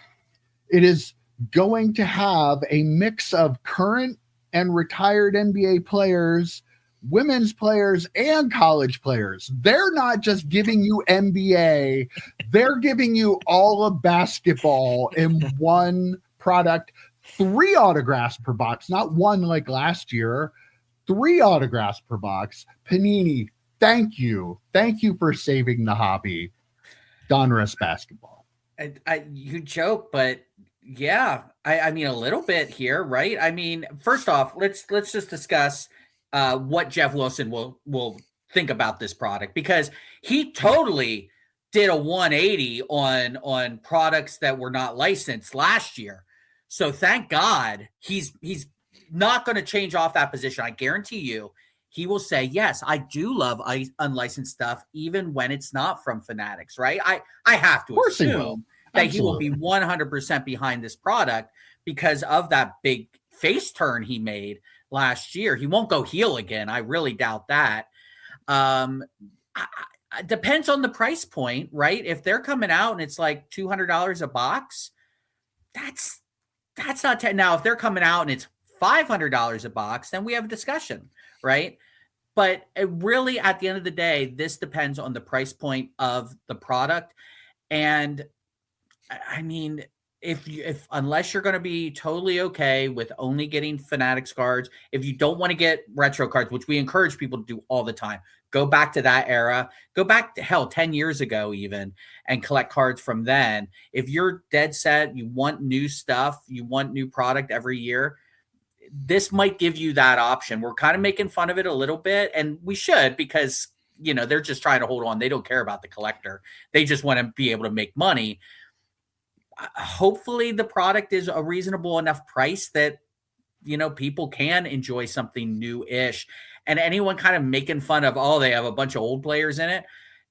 It is going to have a mix of current and retired NBA players, women's players, and college players. They're not just giving you NBA, they're giving you all of basketball in one product. 3 autographs per box, not one like last year. 3 autographs per box. Panini, thank you. Thank you for saving the hobby. Donruss basketball. You joke, but yeah, I mean a little bit here, right? I mean, first off, let's just discuss what Jeff Wilson will think about this product, because he totally did a 180 on products that were not licensed last year. So thank God he's not going to change off that position. I guarantee you he will say, yes, I do love unlicensed stuff, even when it's not from Fanatics, right? I have to assume that he will be 100% behind this product because of that big face turn he made last year. He won't go heel again. I really doubt that. Depends on the price point, right? If they're coming out and it's like $200 a box, that's not now. If they're coming out and it's $500 a box, then we have a discussion, right? But it really, at the end of the day, this depends on the price point of the product. And I mean, if unless you're going to be totally okay with only getting Fanatics cards, if you don't want to get retro cards, which we encourage people to do all the time, go back to that era, go back to 10 years ago even, and collect cards from then. If you're dead set, you want new stuff, you want new product every year, this might give you that option. We're kind of making fun of it a little bit, and we should, because, you know, they're just trying to hold on. They don't care about the collector. They just want to be able to make money. Hopefully the product is a reasonable enough price that, you know, people can enjoy something new-ish. And anyone kind of making fun of, oh, they have a bunch of old players in it.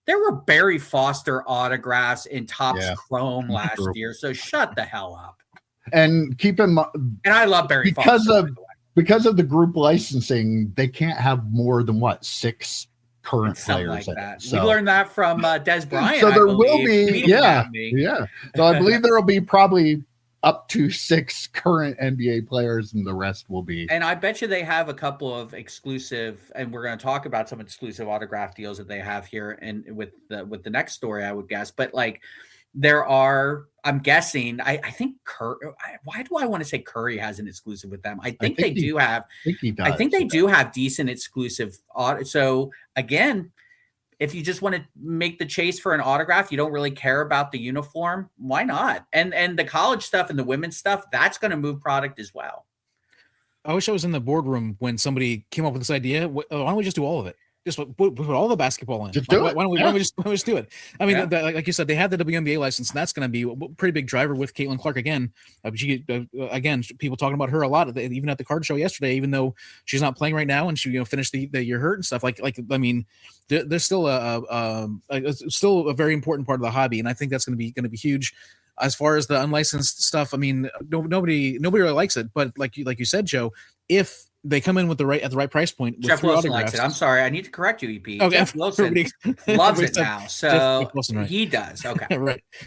There were Barry Foster autographs in Topps Chrome last year. So shut the hell up. And keep in mind, and I love Barry Foster. Because of the group licensing, they can't have more than 6 current players like in that. It. So, we learned that from Des Bryant. So there will be, yeah. So I believe there will be probably up to 6 current NBA players, and the rest will be. And I bet you they have a couple of exclusive, and we're going to talk about some exclusive autograph deals that they have here, and with the next story, I would guess. But like, there are, I'm guessing, I think why do I want to say Curry has an exclusive with them? I think they do have. I think they do have decent exclusive. So again, if you just want to make the chase for an autograph, you don't really care about the uniform, why not? And the college stuff and the women's stuff, that's going to move product as well. I wish I was in the boardroom when somebody came up with this idea. Why don't we just do all of it? Just put all the basketball in. Why don't we just do it? I mean, like you said, they had the WNBA license, and that's going to be a pretty big driver with Caitlin Clark again. Again, people talking about her a lot, even at the card show yesterday. Even though she's not playing right now, and she finished the year hurt and stuff. Like I mean, there's still still a very important part of the hobby, and I think that's going to be huge. As far as the unlicensed stuff, I mean, nobody really likes it, but like you said, Joe, if they come in at the right price point. With Jeff Wilson likes it. I'm sorry, I need to correct you, EP. Okay. Jeff Wilson loves it now, so Wilson, right. He does. Okay,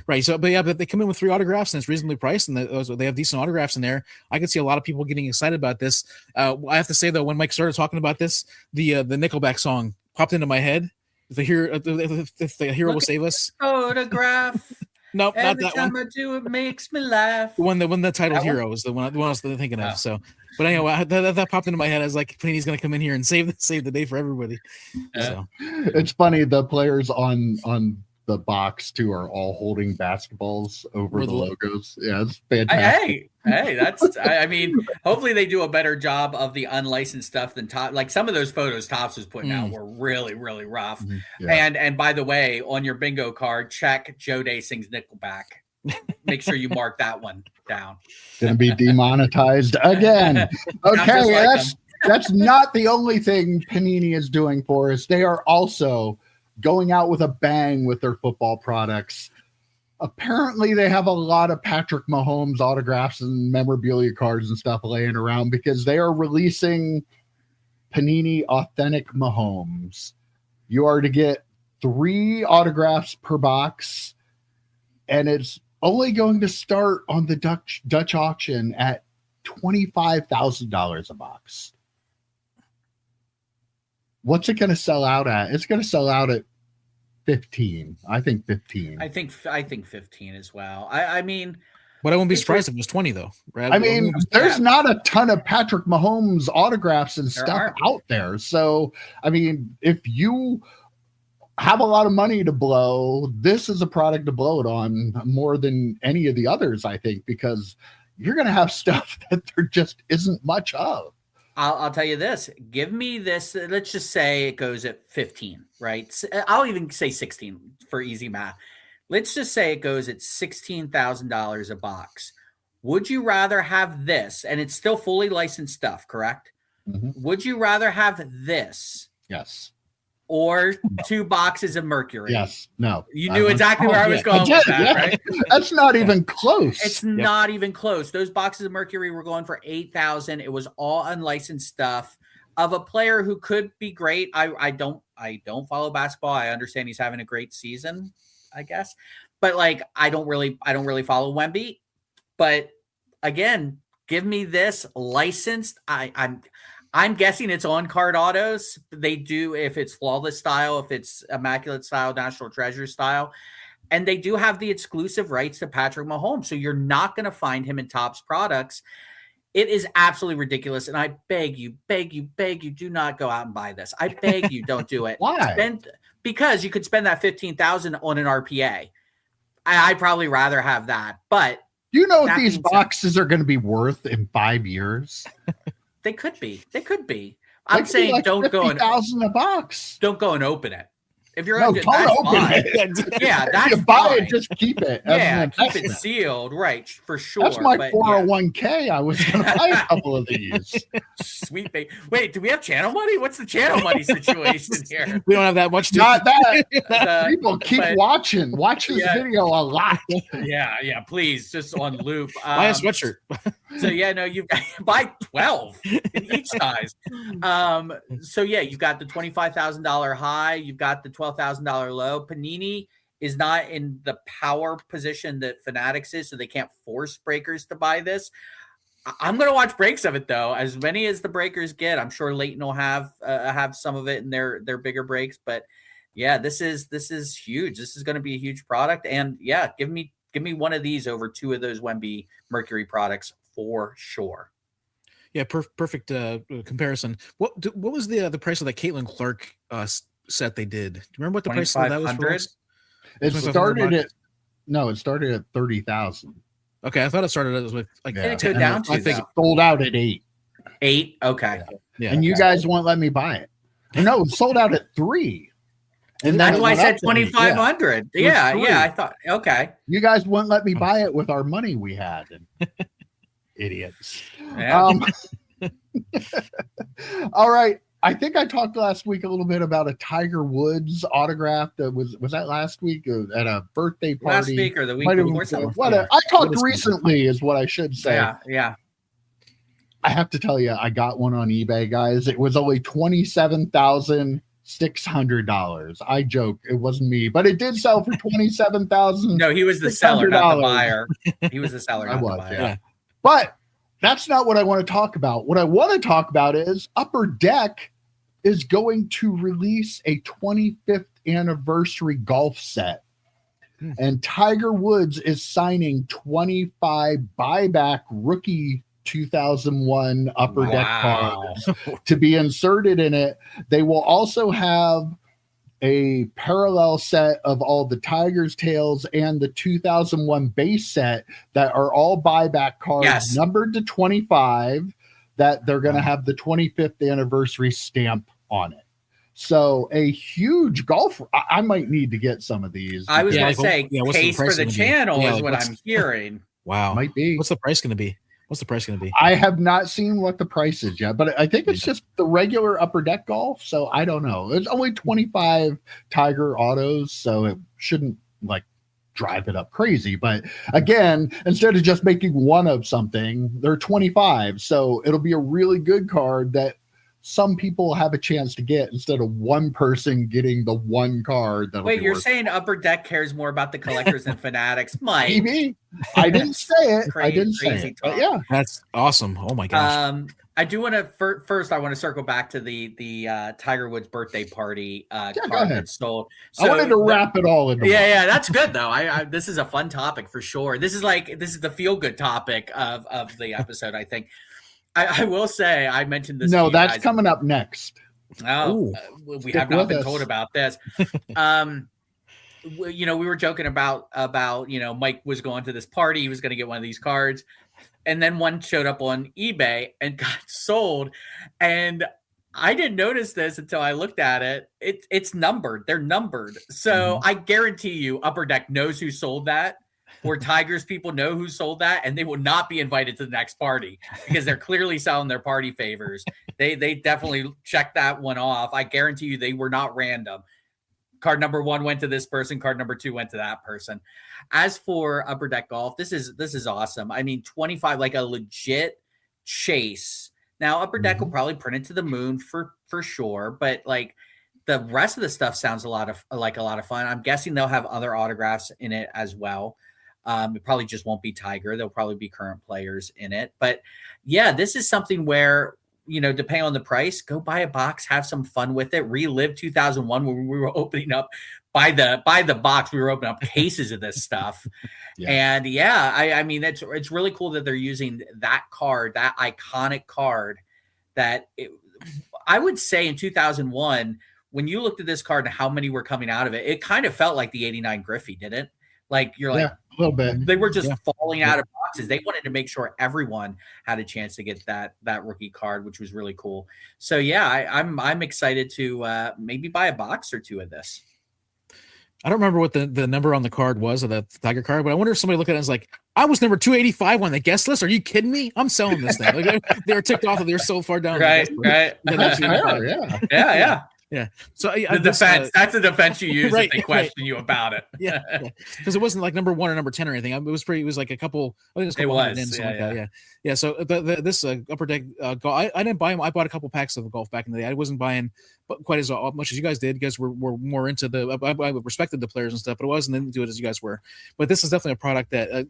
right. So, but they come in with 3 autographs and it's reasonably priced, and they have decent autographs in there. I can see a lot of people getting excited about this. I have to say though, when Mike started talking about this, the Nickelback song popped into my head. If the hero will save us. Photograph. Nope, not that one. Every time I do, it makes me laugh. When the title hero is the one I was thinking of. So, but anyway, that popped into my head. I was like, Panini's going to come in here and save the day for everybody. So it's funny. The players on the box too are all holding basketballs over the logos. Yeah, it's fantastic. Hey, that's. I mean, hopefully they do a better job of the unlicensed stuff than Top. Like some of those photos Topps was putting out were really, really rough. Mm-hmm. Yeah. And by the way, on your bingo card, check Joe Day sings Nickelback. Make sure you mark that one down. Going to be demonetized again. Okay, that's not the only thing Panini is doing for us. They are also going out with a bang with their football products. apparently they have a lot of Patrick Mahomes autographs and memorabilia cards and stuff laying around because they are releasing Panini Authentic Mahomes. You are to get 3 autographs per box, and it's only going to start on the Dutch auction at $25,000 a box. What's it going to sell out at? It's going to sell out at 15. I think 15. I think 15 as well. I mean, but I wouldn't be surprised if it was 20 though. Right? I mean, there's not a ton of Patrick Mahomes autographs and stuff out there. So, I mean, if you have a lot of money to blow, this is a product to blow it on more than any of the others, I think, because you're going to have stuff that there just isn't much of. I'll tell you this. Give me this. Let's just say it goes at 15, right? I'll even say 16 for easy math. Let's just say it goes at $16,000 a box. Would you rather have this? And it's still fully licensed stuff, correct? Mm-hmm. Would you rather have this? Yes. Or 2 boxes of Mercury? Yes. No. You knew exactly where I was going with that, right? That's not even close. It's not even close. Those boxes of Mercury were going for $8,000. It was all unlicensed stuff of a player who could be great. I don't follow basketball. I understand he's having a great season, I guess. But like I don't really follow Wemby. But again, give me this licensed. I'm guessing it's on card autos. They do if it's flawless style, if it's immaculate style, national treasure style. And they do have the exclusive rights to Patrick Mahomes. So you're not going to find him in Topps products. It is absolutely ridiculous. And I beg you, do not go out and buy this. I beg you, don't do it. Why? Because you could spend that $15,000 on an RPA. I'd probably rather have that. But you know what these boxes are going to be worth in 5 years? They could be. I'm saying like don't go and $50,000 a box. Don't go and open it. If you're don't open it. Yeah, that's you buy fine. It, just keep it. Yeah, keep it sealed, right? For sure. That's my 401k. I was going to buy a couple of these. Sweet baby. Wait, do we have channel money? What's the channel money situation here? We don't have that much. Not that. People keep watching. Watch this video a lot. Yeah. Please, just on loop. Buy a sweatshirt. So you've got buy 12 in each size. So you've got the $25,000 high. You've got the $12,000 low. Panini is not in the power position that Fanatics is, so they can't force breakers to buy this. I'm going to watch breaks of it though. As many as the breakers get, I'm sure Leighton will have some of it in their bigger breaks. But yeah, this is huge. This is going to be a huge product. And yeah, give me one of these over 2 of those Wemby Mercury products for sure. Yeah, perfect comparison. What was the price of the Caitlin Clark set they did? Do you remember what the price of that was for us? It started at 30,000. Okay, I thought it started as with like it go down to I think it sold out at 8. 8, okay. Yeah. And you guys won't let me buy it. No, it sold out at 3. And that's why I said 2,500. Yeah, I thought okay. You guys wouldn't let me buy it with our money we had. Idiots. Yeah. All right. I think I talked last week a little bit about a Tiger Woods autograph that was that last week at a birthday party. Last week or the week before. Whatever. I talked recently is what I should say. Yeah. I have to tell you, I got one on eBay, guys. It was only $27,600. I joke, it wasn't me, but it did sell for $27,000. No, he was the seller, not the buyer. He was the seller, not the buyer. Yeah. But that's not what I want to talk about. What I want to talk about is Upper Deck is going to release a 25th anniversary golf set. And Tiger Woods is signing 25 buyback rookie 2001 Upper Deck cards to be inserted in it. They will also have a parallel set of all the Tiger's tails and the 2001 base set that are all buyback cards numbered to 25 that they're going to have the 25th anniversary stamp on it. So a huge golf. I might need to get some of these. I was going to say case for the channel is what I'm hearing. Wow. Might be. What's the price going to be? I have not seen what the price is yet, but I think it's just the regular Upper Deck golf. So I don't know. It's only 25 Tiger autos, so it shouldn't drive it up crazy. But again, instead of just making one of something, they're 25. So it'll be a really good card that some people have a chance to get instead of one person getting the one card. Wait, you're saying Upper Deck cares more about the collectors than Fanatics? Mike. Maybe. I didn't say it. I didn't say it. But yeah. That's awesome. Oh my gosh. I do want to first. I want to circle back to the Tiger Woods birthday party card that sold. So I wanted to wrap it all into. Yeah, that's good though. I this is a fun topic for sure. This is the feel good topic of the episode. I think. I will say I mentioned this. No, that's coming up next. Oh, we have not been told about this. We were joking about Mike was going to this party. He was going to get one of these cards. And then one showed up on eBay and got sold. And I didn't notice this until I looked at it. It's numbered. They're numbered. So I guarantee you Upper Deck knows who sold that, or Tigers people know who sold that, and they will not be invited to the next party because they're clearly selling their party favors. They definitely checked that one off. I guarantee you they were not random. Card number 1 went to this person. Card number 2 went to that person. As for Upper Deck Golf, this is awesome. I mean, 25, like a legit chase. Now, Upper Deck will probably print it to the moon for sure, but like the rest of the stuff sounds a lot of fun. I'm guessing they'll have other autographs in it as well. It probably just won't be Tiger. There'll probably be current players in it. But yeah, this is something where, depending on the price, go buy a box, have some fun with it, relive 2001 when we were opening up by the box. We were opening up cases of this stuff. Yeah. And I mean, it's really cool that they're using that card, that iconic card that I would say in 2001, when you looked at this card and how many were coming out of it, it kind of felt like the 89 Griffey, didn't it? Like you're like, a little bit. They were just falling out of boxes. They wanted to make sure everyone had a chance to get that rookie card, which was really cool. So yeah, I'm excited to maybe buy a box or two of this. I don't remember what the number on the card was, of the Tiger card, but I wonder if somebody looked at it and was like, I was number 285 on the guest list. Are you kidding me? I'm selling this thing. Like, they were ticked off that they're so far down. Right. Yeah. So the defense, that's the defense you use if they question you about it. Yeah. Because it wasn't like number 1 or number 10 or anything. It was like a couple. I think it was. Yeah. So this Upper Deck golf, I didn't buy them. I bought a couple packs of golf back in the day. I wasn't buying quite as much as you guys did. You guys were more into I respected the players and stuff, but I wasn't into it as you guys were. But this is definitely a product that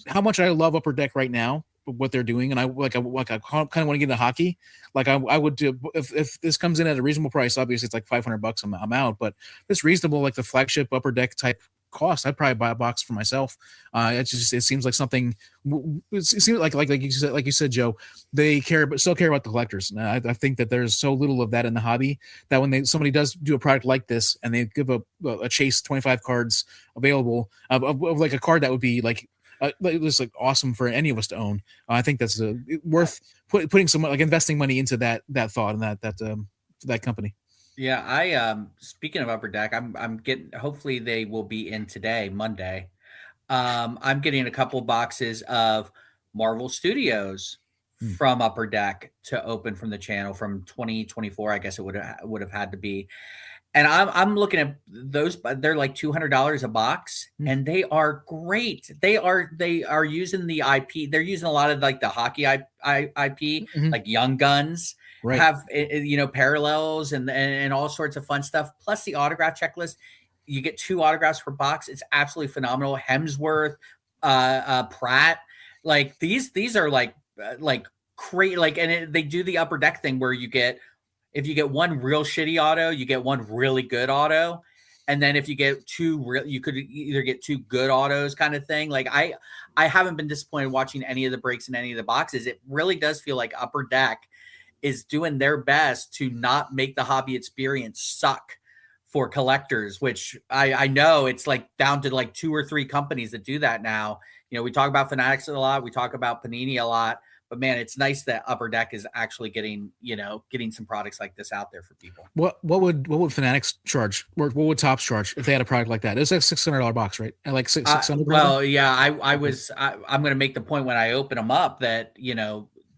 how much I love Upper Deck right now, what they're doing, and I kind of want to get into hockey. Like I would do if this comes in at a reasonable price. Obviously, it's like $500. I'm out, but if it's reasonable, like the flagship Upper Deck type cost, I'd probably buy a box for myself. It seems like something. It seems like you said, Joe. They still care about the collectors. I think that there's so little of that in the hobby that when somebody does do a product like this and they give a chase 25 cards available of like a card that would be like. It was like awesome for any of us to own. I think that's worth putting some like investing money into that thought and that company. Yeah, I speaking of Upper Deck, I'm getting. Hopefully, they will be in today, Monday. I'm getting a couple boxes of Marvel Studios from Upper Deck to open from the channel from 2024. I guess it would have had to be. And I'm looking at those. They're like $200 a box, and they are great. They are using the IP. They're using a lot of like the hockey IP, like Young Guns, have parallels and all sorts of fun stuff. Plus the autograph checklist. You get 2 autographs per box. It's absolutely phenomenal. Hemsworth, Pratt, like these are like crazy. Like, and they do the Upper Deck thing where you get. If you get one real shitty auto, you get one really good auto. And then if you get 2 you could either get 2 good autos kind of thing. Like I haven't been disappointed watching any of the breaks in any of the boxes. It really does feel like Upper Deck is doing their best to not make the hobby experience suck for collectors, which I know it's like down to like 2 or 3 companies that do that now. We talk about Fanatics a lot. We talk about Panini a lot. But man, it's nice that Upper Deck is actually getting some products like this out there for people. What would Fanatics charge? What would Topps charge if they had a product like that? It was like $600 box, right? And like 600. Well, yeah, I'm going to make the point when I open them up that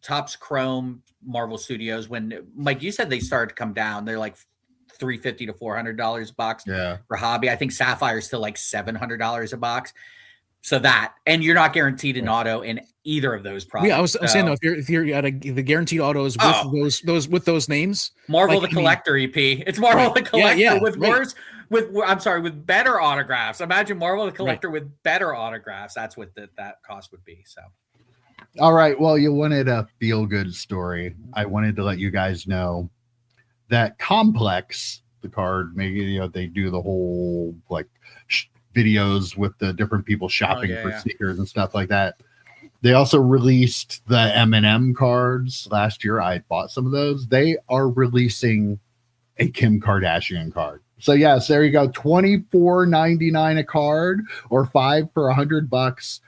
Topps Chrome Marvel Studios, when Mike, you said they started to come down. They're like $350 to $400 a box Yeah. for hobby. I think Sapphire is still like $700 a box. So that, and you're not guaranteed an auto in either of those products. Yeah, I was saying though, if you're at the guaranteed autos with those names, Marvel the Collector EP. It's Marvel the Collector with better autographs. Imagine Marvel the Collector with better autographs. That's what that cost would be. So, all right. Well, you wanted a feel good story. I wanted to let you guys know that Complex, the card, maybe they do the whole like videos with the different people shopping for sneakers and stuff like that. They also released the M&M cards last year. I bought some of those. They are releasing a Kim Kardashian card. So yes, there you go. $24.99 a card, or $5 for $100.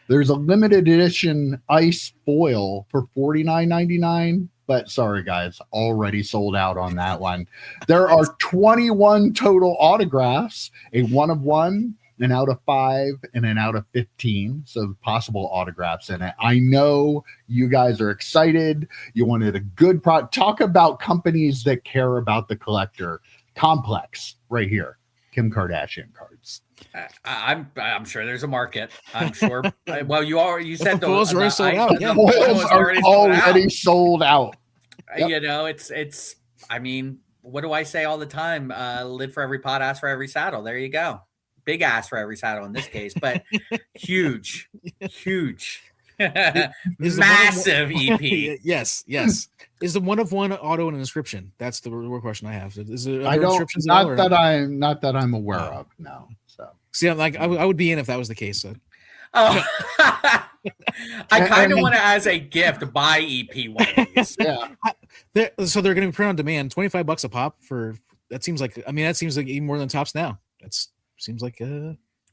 There's a limited edition ice foil for $49.99. But sorry, guys, already sold out on that one. There are 21 total autographs, a 1 of 1, an out of 5, and an out of 15. So possible autographs in it. I know you guys are excited. You wanted a good product. Talk about companies that care about the collector. Complex, right here. Kim Kardashian cards. I'm sure there's a market. I'm sure. Well, you said the foils are sold out. The foils are already sold out. Yep. You know, it's. I mean, what do I say all the time? Lid for every pot, ass for every saddle. There you go. Big ass for every saddle in this case, but huge. Massive EP. Yes. Is the 1 of 1 auto an inscription? That's the real question I have. Is it? I don't. Not that I'm aware of. No. So see, I'm like I would be in if that was the case. So. Oh, I kind of want to, as a gift, buy EP one of these. Yeah. So they're going to be print on demand, $25 a pop for. That seems like. I mean, that seems like even more than tops now. Seems like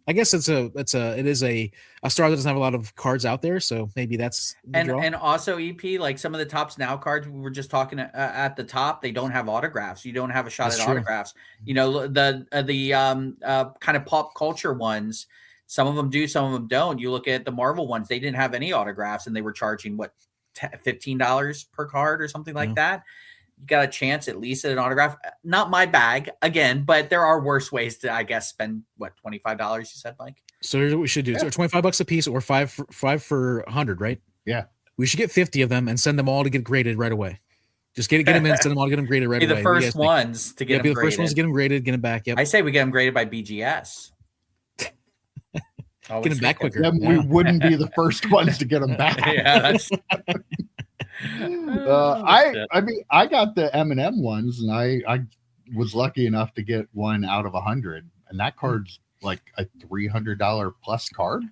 I guess it is a star that doesn't have a lot of cards out there, so maybe that's and also EP, like some of the Tops Now cards we were just talking at the top, they don't have autographs. You don't have a shot at autographs. You know, the kind of pop culture ones, some of them do, some of them don't. You look at the Marvel ones, they didn't have any autographs, and they were charging what $15 per card or something like that. You got a chance at least at an autograph. Not my bag again, but there are worse ways to, I guess, spend what $25. You said, Mike. So here's what we should do: so $25 a piece, or five for 100, right? Yeah. We should get 50 of them and send them all to get graded right away. Just get them in, send them all to get them graded right away. Be the first ones to get them graded. The first ones to get them graded, get them back. Yep. I say we get them graded by BGS. Get them back quicker. Then we wouldn't be the first ones to get them back. Yeah, that's. I mean, I got the M&M ones, and I was lucky enough to get one out of 100, and that card's like a $300 plus card.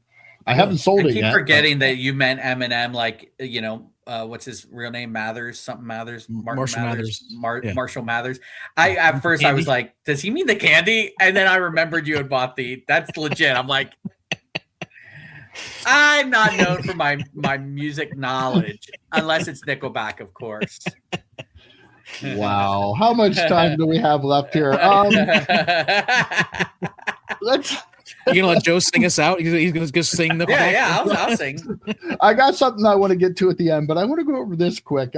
I haven't sold it yet. I keep forgetting that you meant M&M, like, you know, what's his real name? Marshall Mathers. Marshall Mathers. At first I was like, does he mean the candy? And then I remembered you had bought that's legit. I'm like, I'm not known for my music knowledge, unless it's Nickelback, of course. Wow. How much time do we have left here? You gonna let Joe sing us out? He's gonna just sing Nickelback? Yeah, I'll sing. I got something I want to get to at the end, but I want to go over this quick.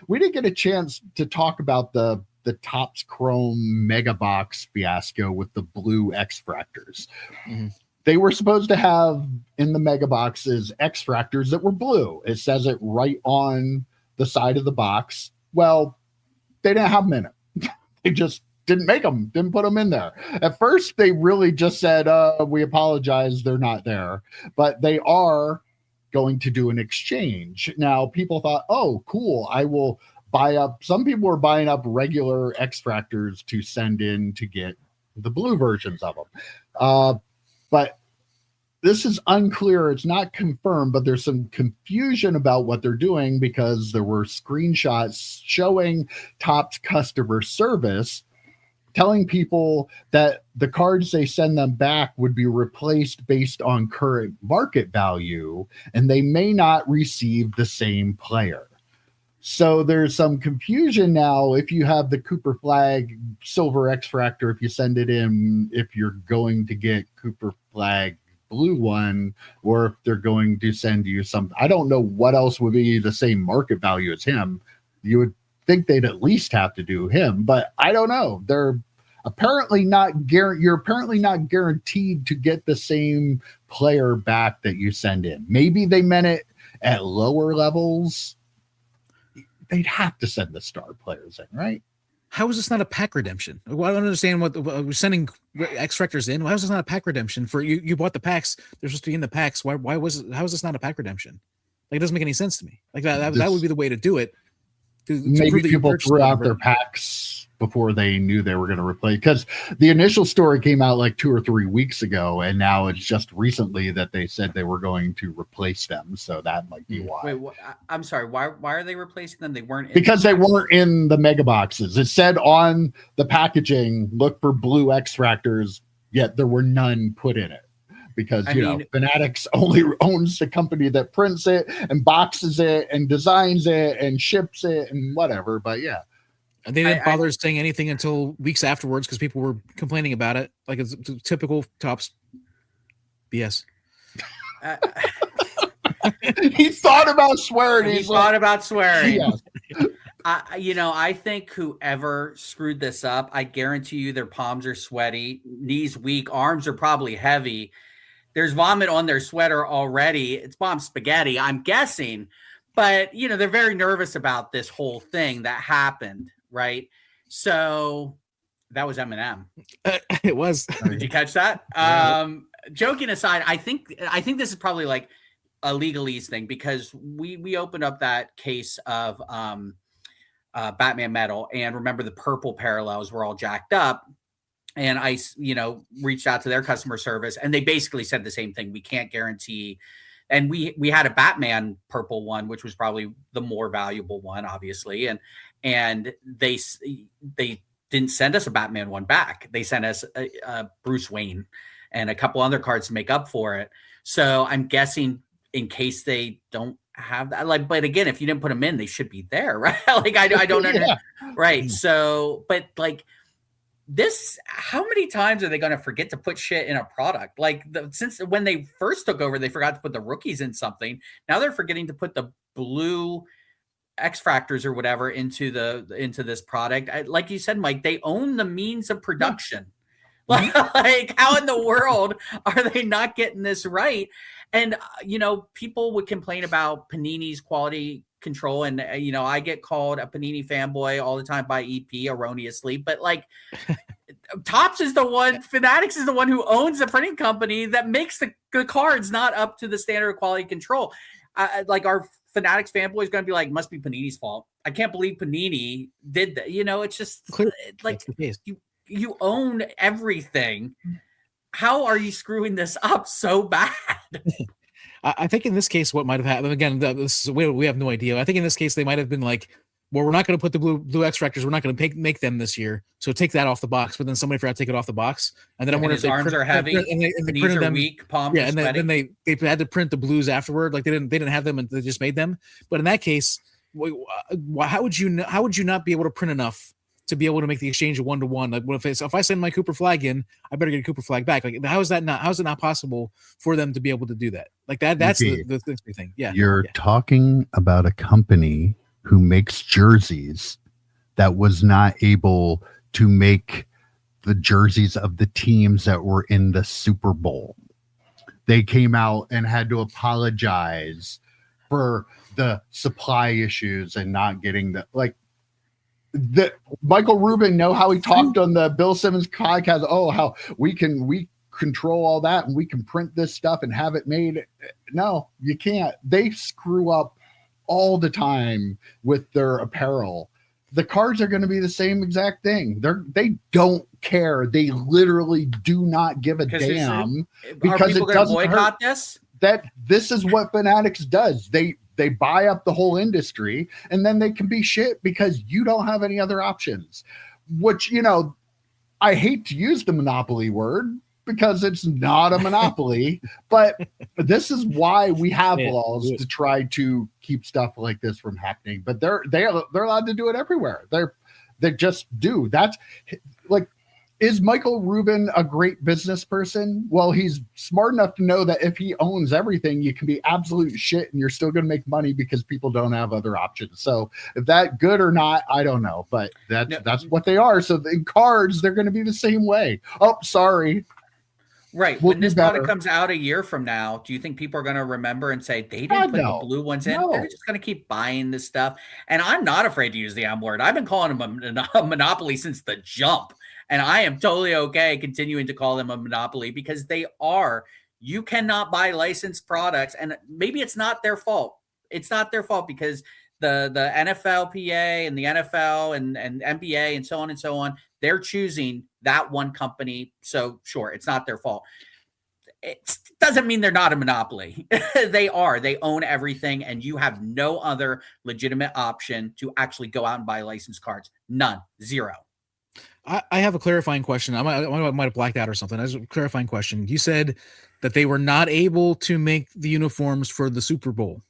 We didn't get a chance to talk about the Topps Chrome Mega Box fiasco with the blue X-Fractors. Mm-hmm. They were supposed to have in the mega boxes X-Fractors that were blue. It says it right on the side of the box. Well, they didn't have them in it. They just didn't make them, didn't put them in there. At first, they really just said, we apologize, they're not there. But they are going to do an exchange. Now, people thought, oh, cool, I will buy up. Some people were buying up regular X-Fractors to send in to get the blue versions of them. But this is unclear. It's not confirmed, but there's some confusion about what they're doing because there were screenshots showing Topps customer service telling people that the cards they send them back would be replaced based on current market value, and they may not receive the same player. So there's some confusion now. If you have the Cooper Flag Silver X-Fractor, if you send it in, if you're going to get Cooper Flag Blue one, or if they're going to send you some, I don't know what else would be the same market value as him. You would think they'd at least have to do him, but I don't know. They're apparently not you're apparently not guaranteed to get the same player back that you send in. Maybe they meant it at lower levels. They'd have to send the star players in, right? How is this not a pack redemption? Well, I don't understand what we're sending extractors in. Why is this not a pack redemption for you? You bought the packs. They're supposed to be in the packs. Why was it? How is this not a pack redemption? Like, it doesn't make any sense to me. Like that would be the way to do it. Maybe people threw out their packs before they knew they were going to replace, because the initial story came out like 2 or 3 weeks ago, and now it's just recently that they said they were going to replace them. So that might be why. Wait, I'm sorry. Why are they replacing them? They weren't because they weren't in the mega boxes. It said on the packaging, look for blue extractors, yet there were none put in it. Because Fanatics only owns the company that prints it and boxes it and designs it and ships it and whatever. But yeah, and they didn't bother saying anything until weeks afterwards because people were complaining about it, like it's typical Topps BS. He thought about swearing. He thought about swearing. Yeah. I think whoever screwed this up, I guarantee you their palms are sweaty, knees weak, arms are probably heavy. There's vomit on their sweater already. It's bomb spaghetti, I'm guessing. But, they're very nervous about this whole thing that happened, right? So that was Eminem. It was. Did you catch that? Yeah. Joking aside, I think this is probably like a legalese thing, because we opened up that case of Batman Metal, and remember the purple parallels were all jacked up. And I, reached out to their customer service, and they basically said the same thing. We can't guarantee. And we had a Batman purple one, which was probably the more valuable one, obviously. And they didn't send us a Batman one back. They sent us a Bruce Wayne and a couple other cards to make up for it. So I'm guessing in case they don't have that, but again, if you didn't put them in, they should be there, right? I don't know. Yeah. Right. So, but this, how many times are they going to forget to put shit in a product? Since when they first took over, they forgot to put the rookies in something. Now they're forgetting to put the blue X-Fractors or whatever into this product. Like you said, Mike, they own the means of production. How in the world are they not getting this right? And, people would complain about Panini's quality control. And, I get called a Panini fanboy all the time by EP erroneously, but Topps is the one, Fanatics is the one who owns the printing company that makes the cards not up to the standard of quality control. Our Fanatics fanboy is going to be like, must be Panini's fault. I can't believe Panini did that. It's just you own everything. How are you screwing this up so bad? I think in this case, what might have happened, again, we have no idea. I think in this case, they might have been like, well, we're not going to put the blue extractors. We're not going to make them this year. So take that off the box. But then somebody forgot to take it off the box. And then I wonder if arms are heavy and they printed them weak, palms. Yeah, and then they had to print the blues afterward. They didn't have them and they just made them. But in that case, how would you not be able to print enough to be able to make the exchange of 1-to-1? If I send my Cooper flag in, I better get a Cooper flag back. How is it not possible for them to be able to do that? That's the thing. Yeah. You're talking about a company who makes jerseys that was not able to make the jerseys of the teams that were in the Super Bowl. They came out and had to apologize for the supply issues and not getting the Michael Rubin, know how he talked on the Bill Simmons podcast. Oh, how we control all that and we can print this stuff and have it made. No, you can't. They screw up all the time with their apparel. The cards are going to be the same exact thing. They don't care. They literally do not give a damn because it doesn't boycott this. This is what Fanatics does. They buy up the whole industry and then they can be shit because you don't have any other options, which, I hate to use the monopoly word because it's not a monopoly, but this is why we have laws to try to keep stuff like this from happening. But they're allowed to do it everywhere. They just do. That's Is Michael Rubin a great business person? Well, he's smart enough to know that if he owns everything, you can be absolute shit and you're still going to make money because people don't have other options. So if that good or not, I don't know, but that's what they are. So in cards, they're going to be the same way. Oh, sorry. Right. When this product comes out a year from now, do you think people are going to remember and say they didn't put the blue ones in? They're just going to keep buying this stuff. And I'm not afraid to use the M word. I've been calling them a monopoly since the jump. And I am totally okay continuing to call them a monopoly because they are. You cannot buy licensed products. And maybe it's not their fault. It's not their fault because the NFLPA and the NFL and NBA and so on, they're choosing that one company. So sure, it's not their fault. It doesn't mean they're not a monopoly. They are. They own everything, and you have no other legitimate option to actually go out and buy licensed cards. None. Zero. I have a clarifying question. I might have blacked out or something. As a clarifying question, you said that they were not able to make the uniforms for the Super Bowl.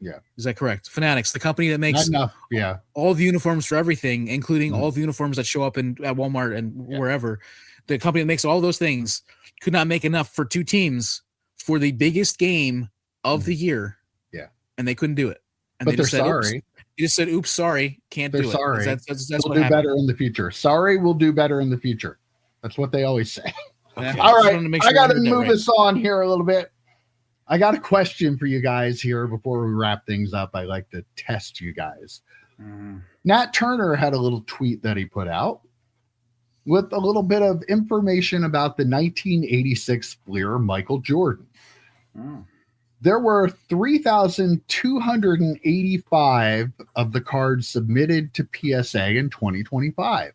Yeah. Is that correct? Fanatics, the company that makes yeah, all the uniforms for everything, including all the uniforms that show up at Walmart and wherever. The company that makes all those things could not make enough for two teams for the biggest game of the year. Yeah. And they couldn't do it. And but they're sorry. Oops. You just said, oops, sorry, can't do sorry. it. That's we'll do better in the future. Sorry, we'll do better in the future. That's what they always say. Okay. All right. I got to move us on here a little bit. I got a question for you guys here before we wrap things up. I like to test you guys. Nat Turner had a little tweet that he put out with a little bit of information about the 1986 Fleer Michael Jordan. There were 3,285 of the cards submitted to PSA in 2025.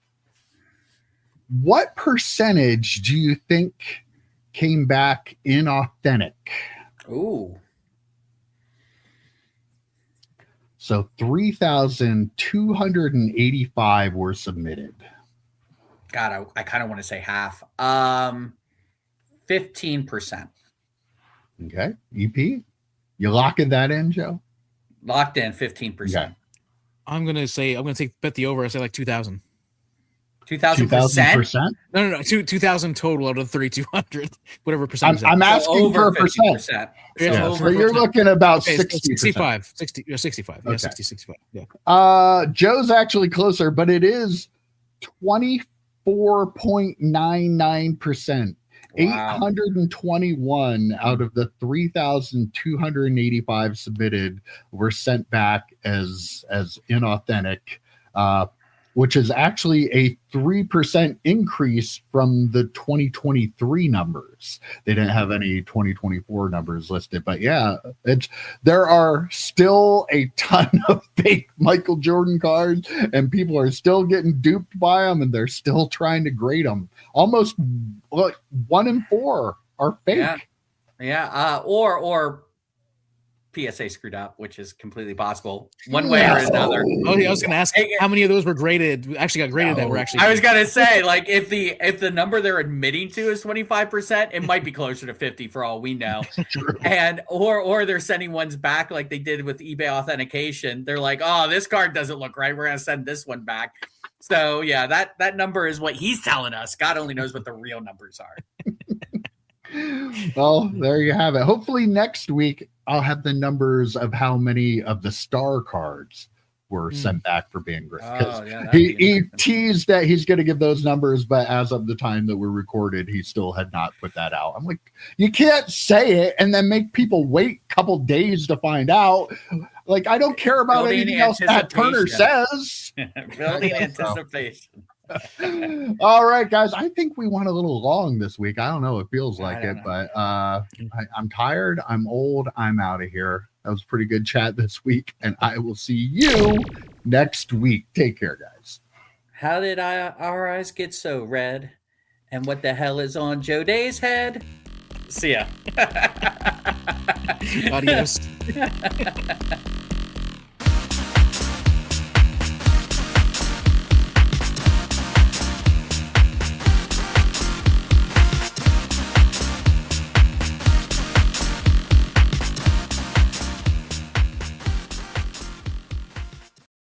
What percentage do you think came back inauthentic? Ooh. So 3,285 were submitted. God, I kind of want to say half. 15%. Okay. EP, you locking that in, Joe? Locked in 15%. Okay. I'm going to bet the over. I say like 2,000. 2,000%? No. 2,000 total out of 3,200, whatever percentage. I'm asking for a percent. So you're looking about 65. 65. Yeah, okay. 65. Yeah. Joe's actually closer, but it is 24.99%. Wow. 821 out of the 3,285 submitted were sent back as inauthentic, which is actually a 3% increase from the 2023 numbers. They didn't have any 2024 numbers listed, but yeah, there are still a ton of fake Michael Jordan cards, and people are still getting duped by them, and they're still trying to grade them. Almost 1 in 4 are fake. Yeah. Or PSA screwed up, which is completely possible one way or another. Oh, yeah, I was going to ask how many of those were graded, actually got graded that were actually. I was going to say, like, if the number they're admitting to is 25%, it might be closer to 50 for all we know. And or they're sending ones back like they did with eBay authentication. They're like, oh, this card doesn't look right. We're going to send this one back. So yeah, that number is what he's telling us. God only knows what the real numbers are. Well, there you have it. Hopefully next week I'll have the numbers of how many of the star cards were sent back for being graded. He teased that he's going to give those numbers, but as of the time that we're recorded, he still had not put that out. I'm like, you can't say it and then make people wait a couple days to find out. Like, I don't care about anything else that Turner says. Building anticipation. All right, guys. I think we went a little long this week. I don't know. It feels like it, but I'm tired. I'm old. I'm out of here. That was a pretty good chat this week, and I will see you next week. Take care, guys. How did our eyes get so red? And what the hell is on Joe Day's head? See ya. Adios.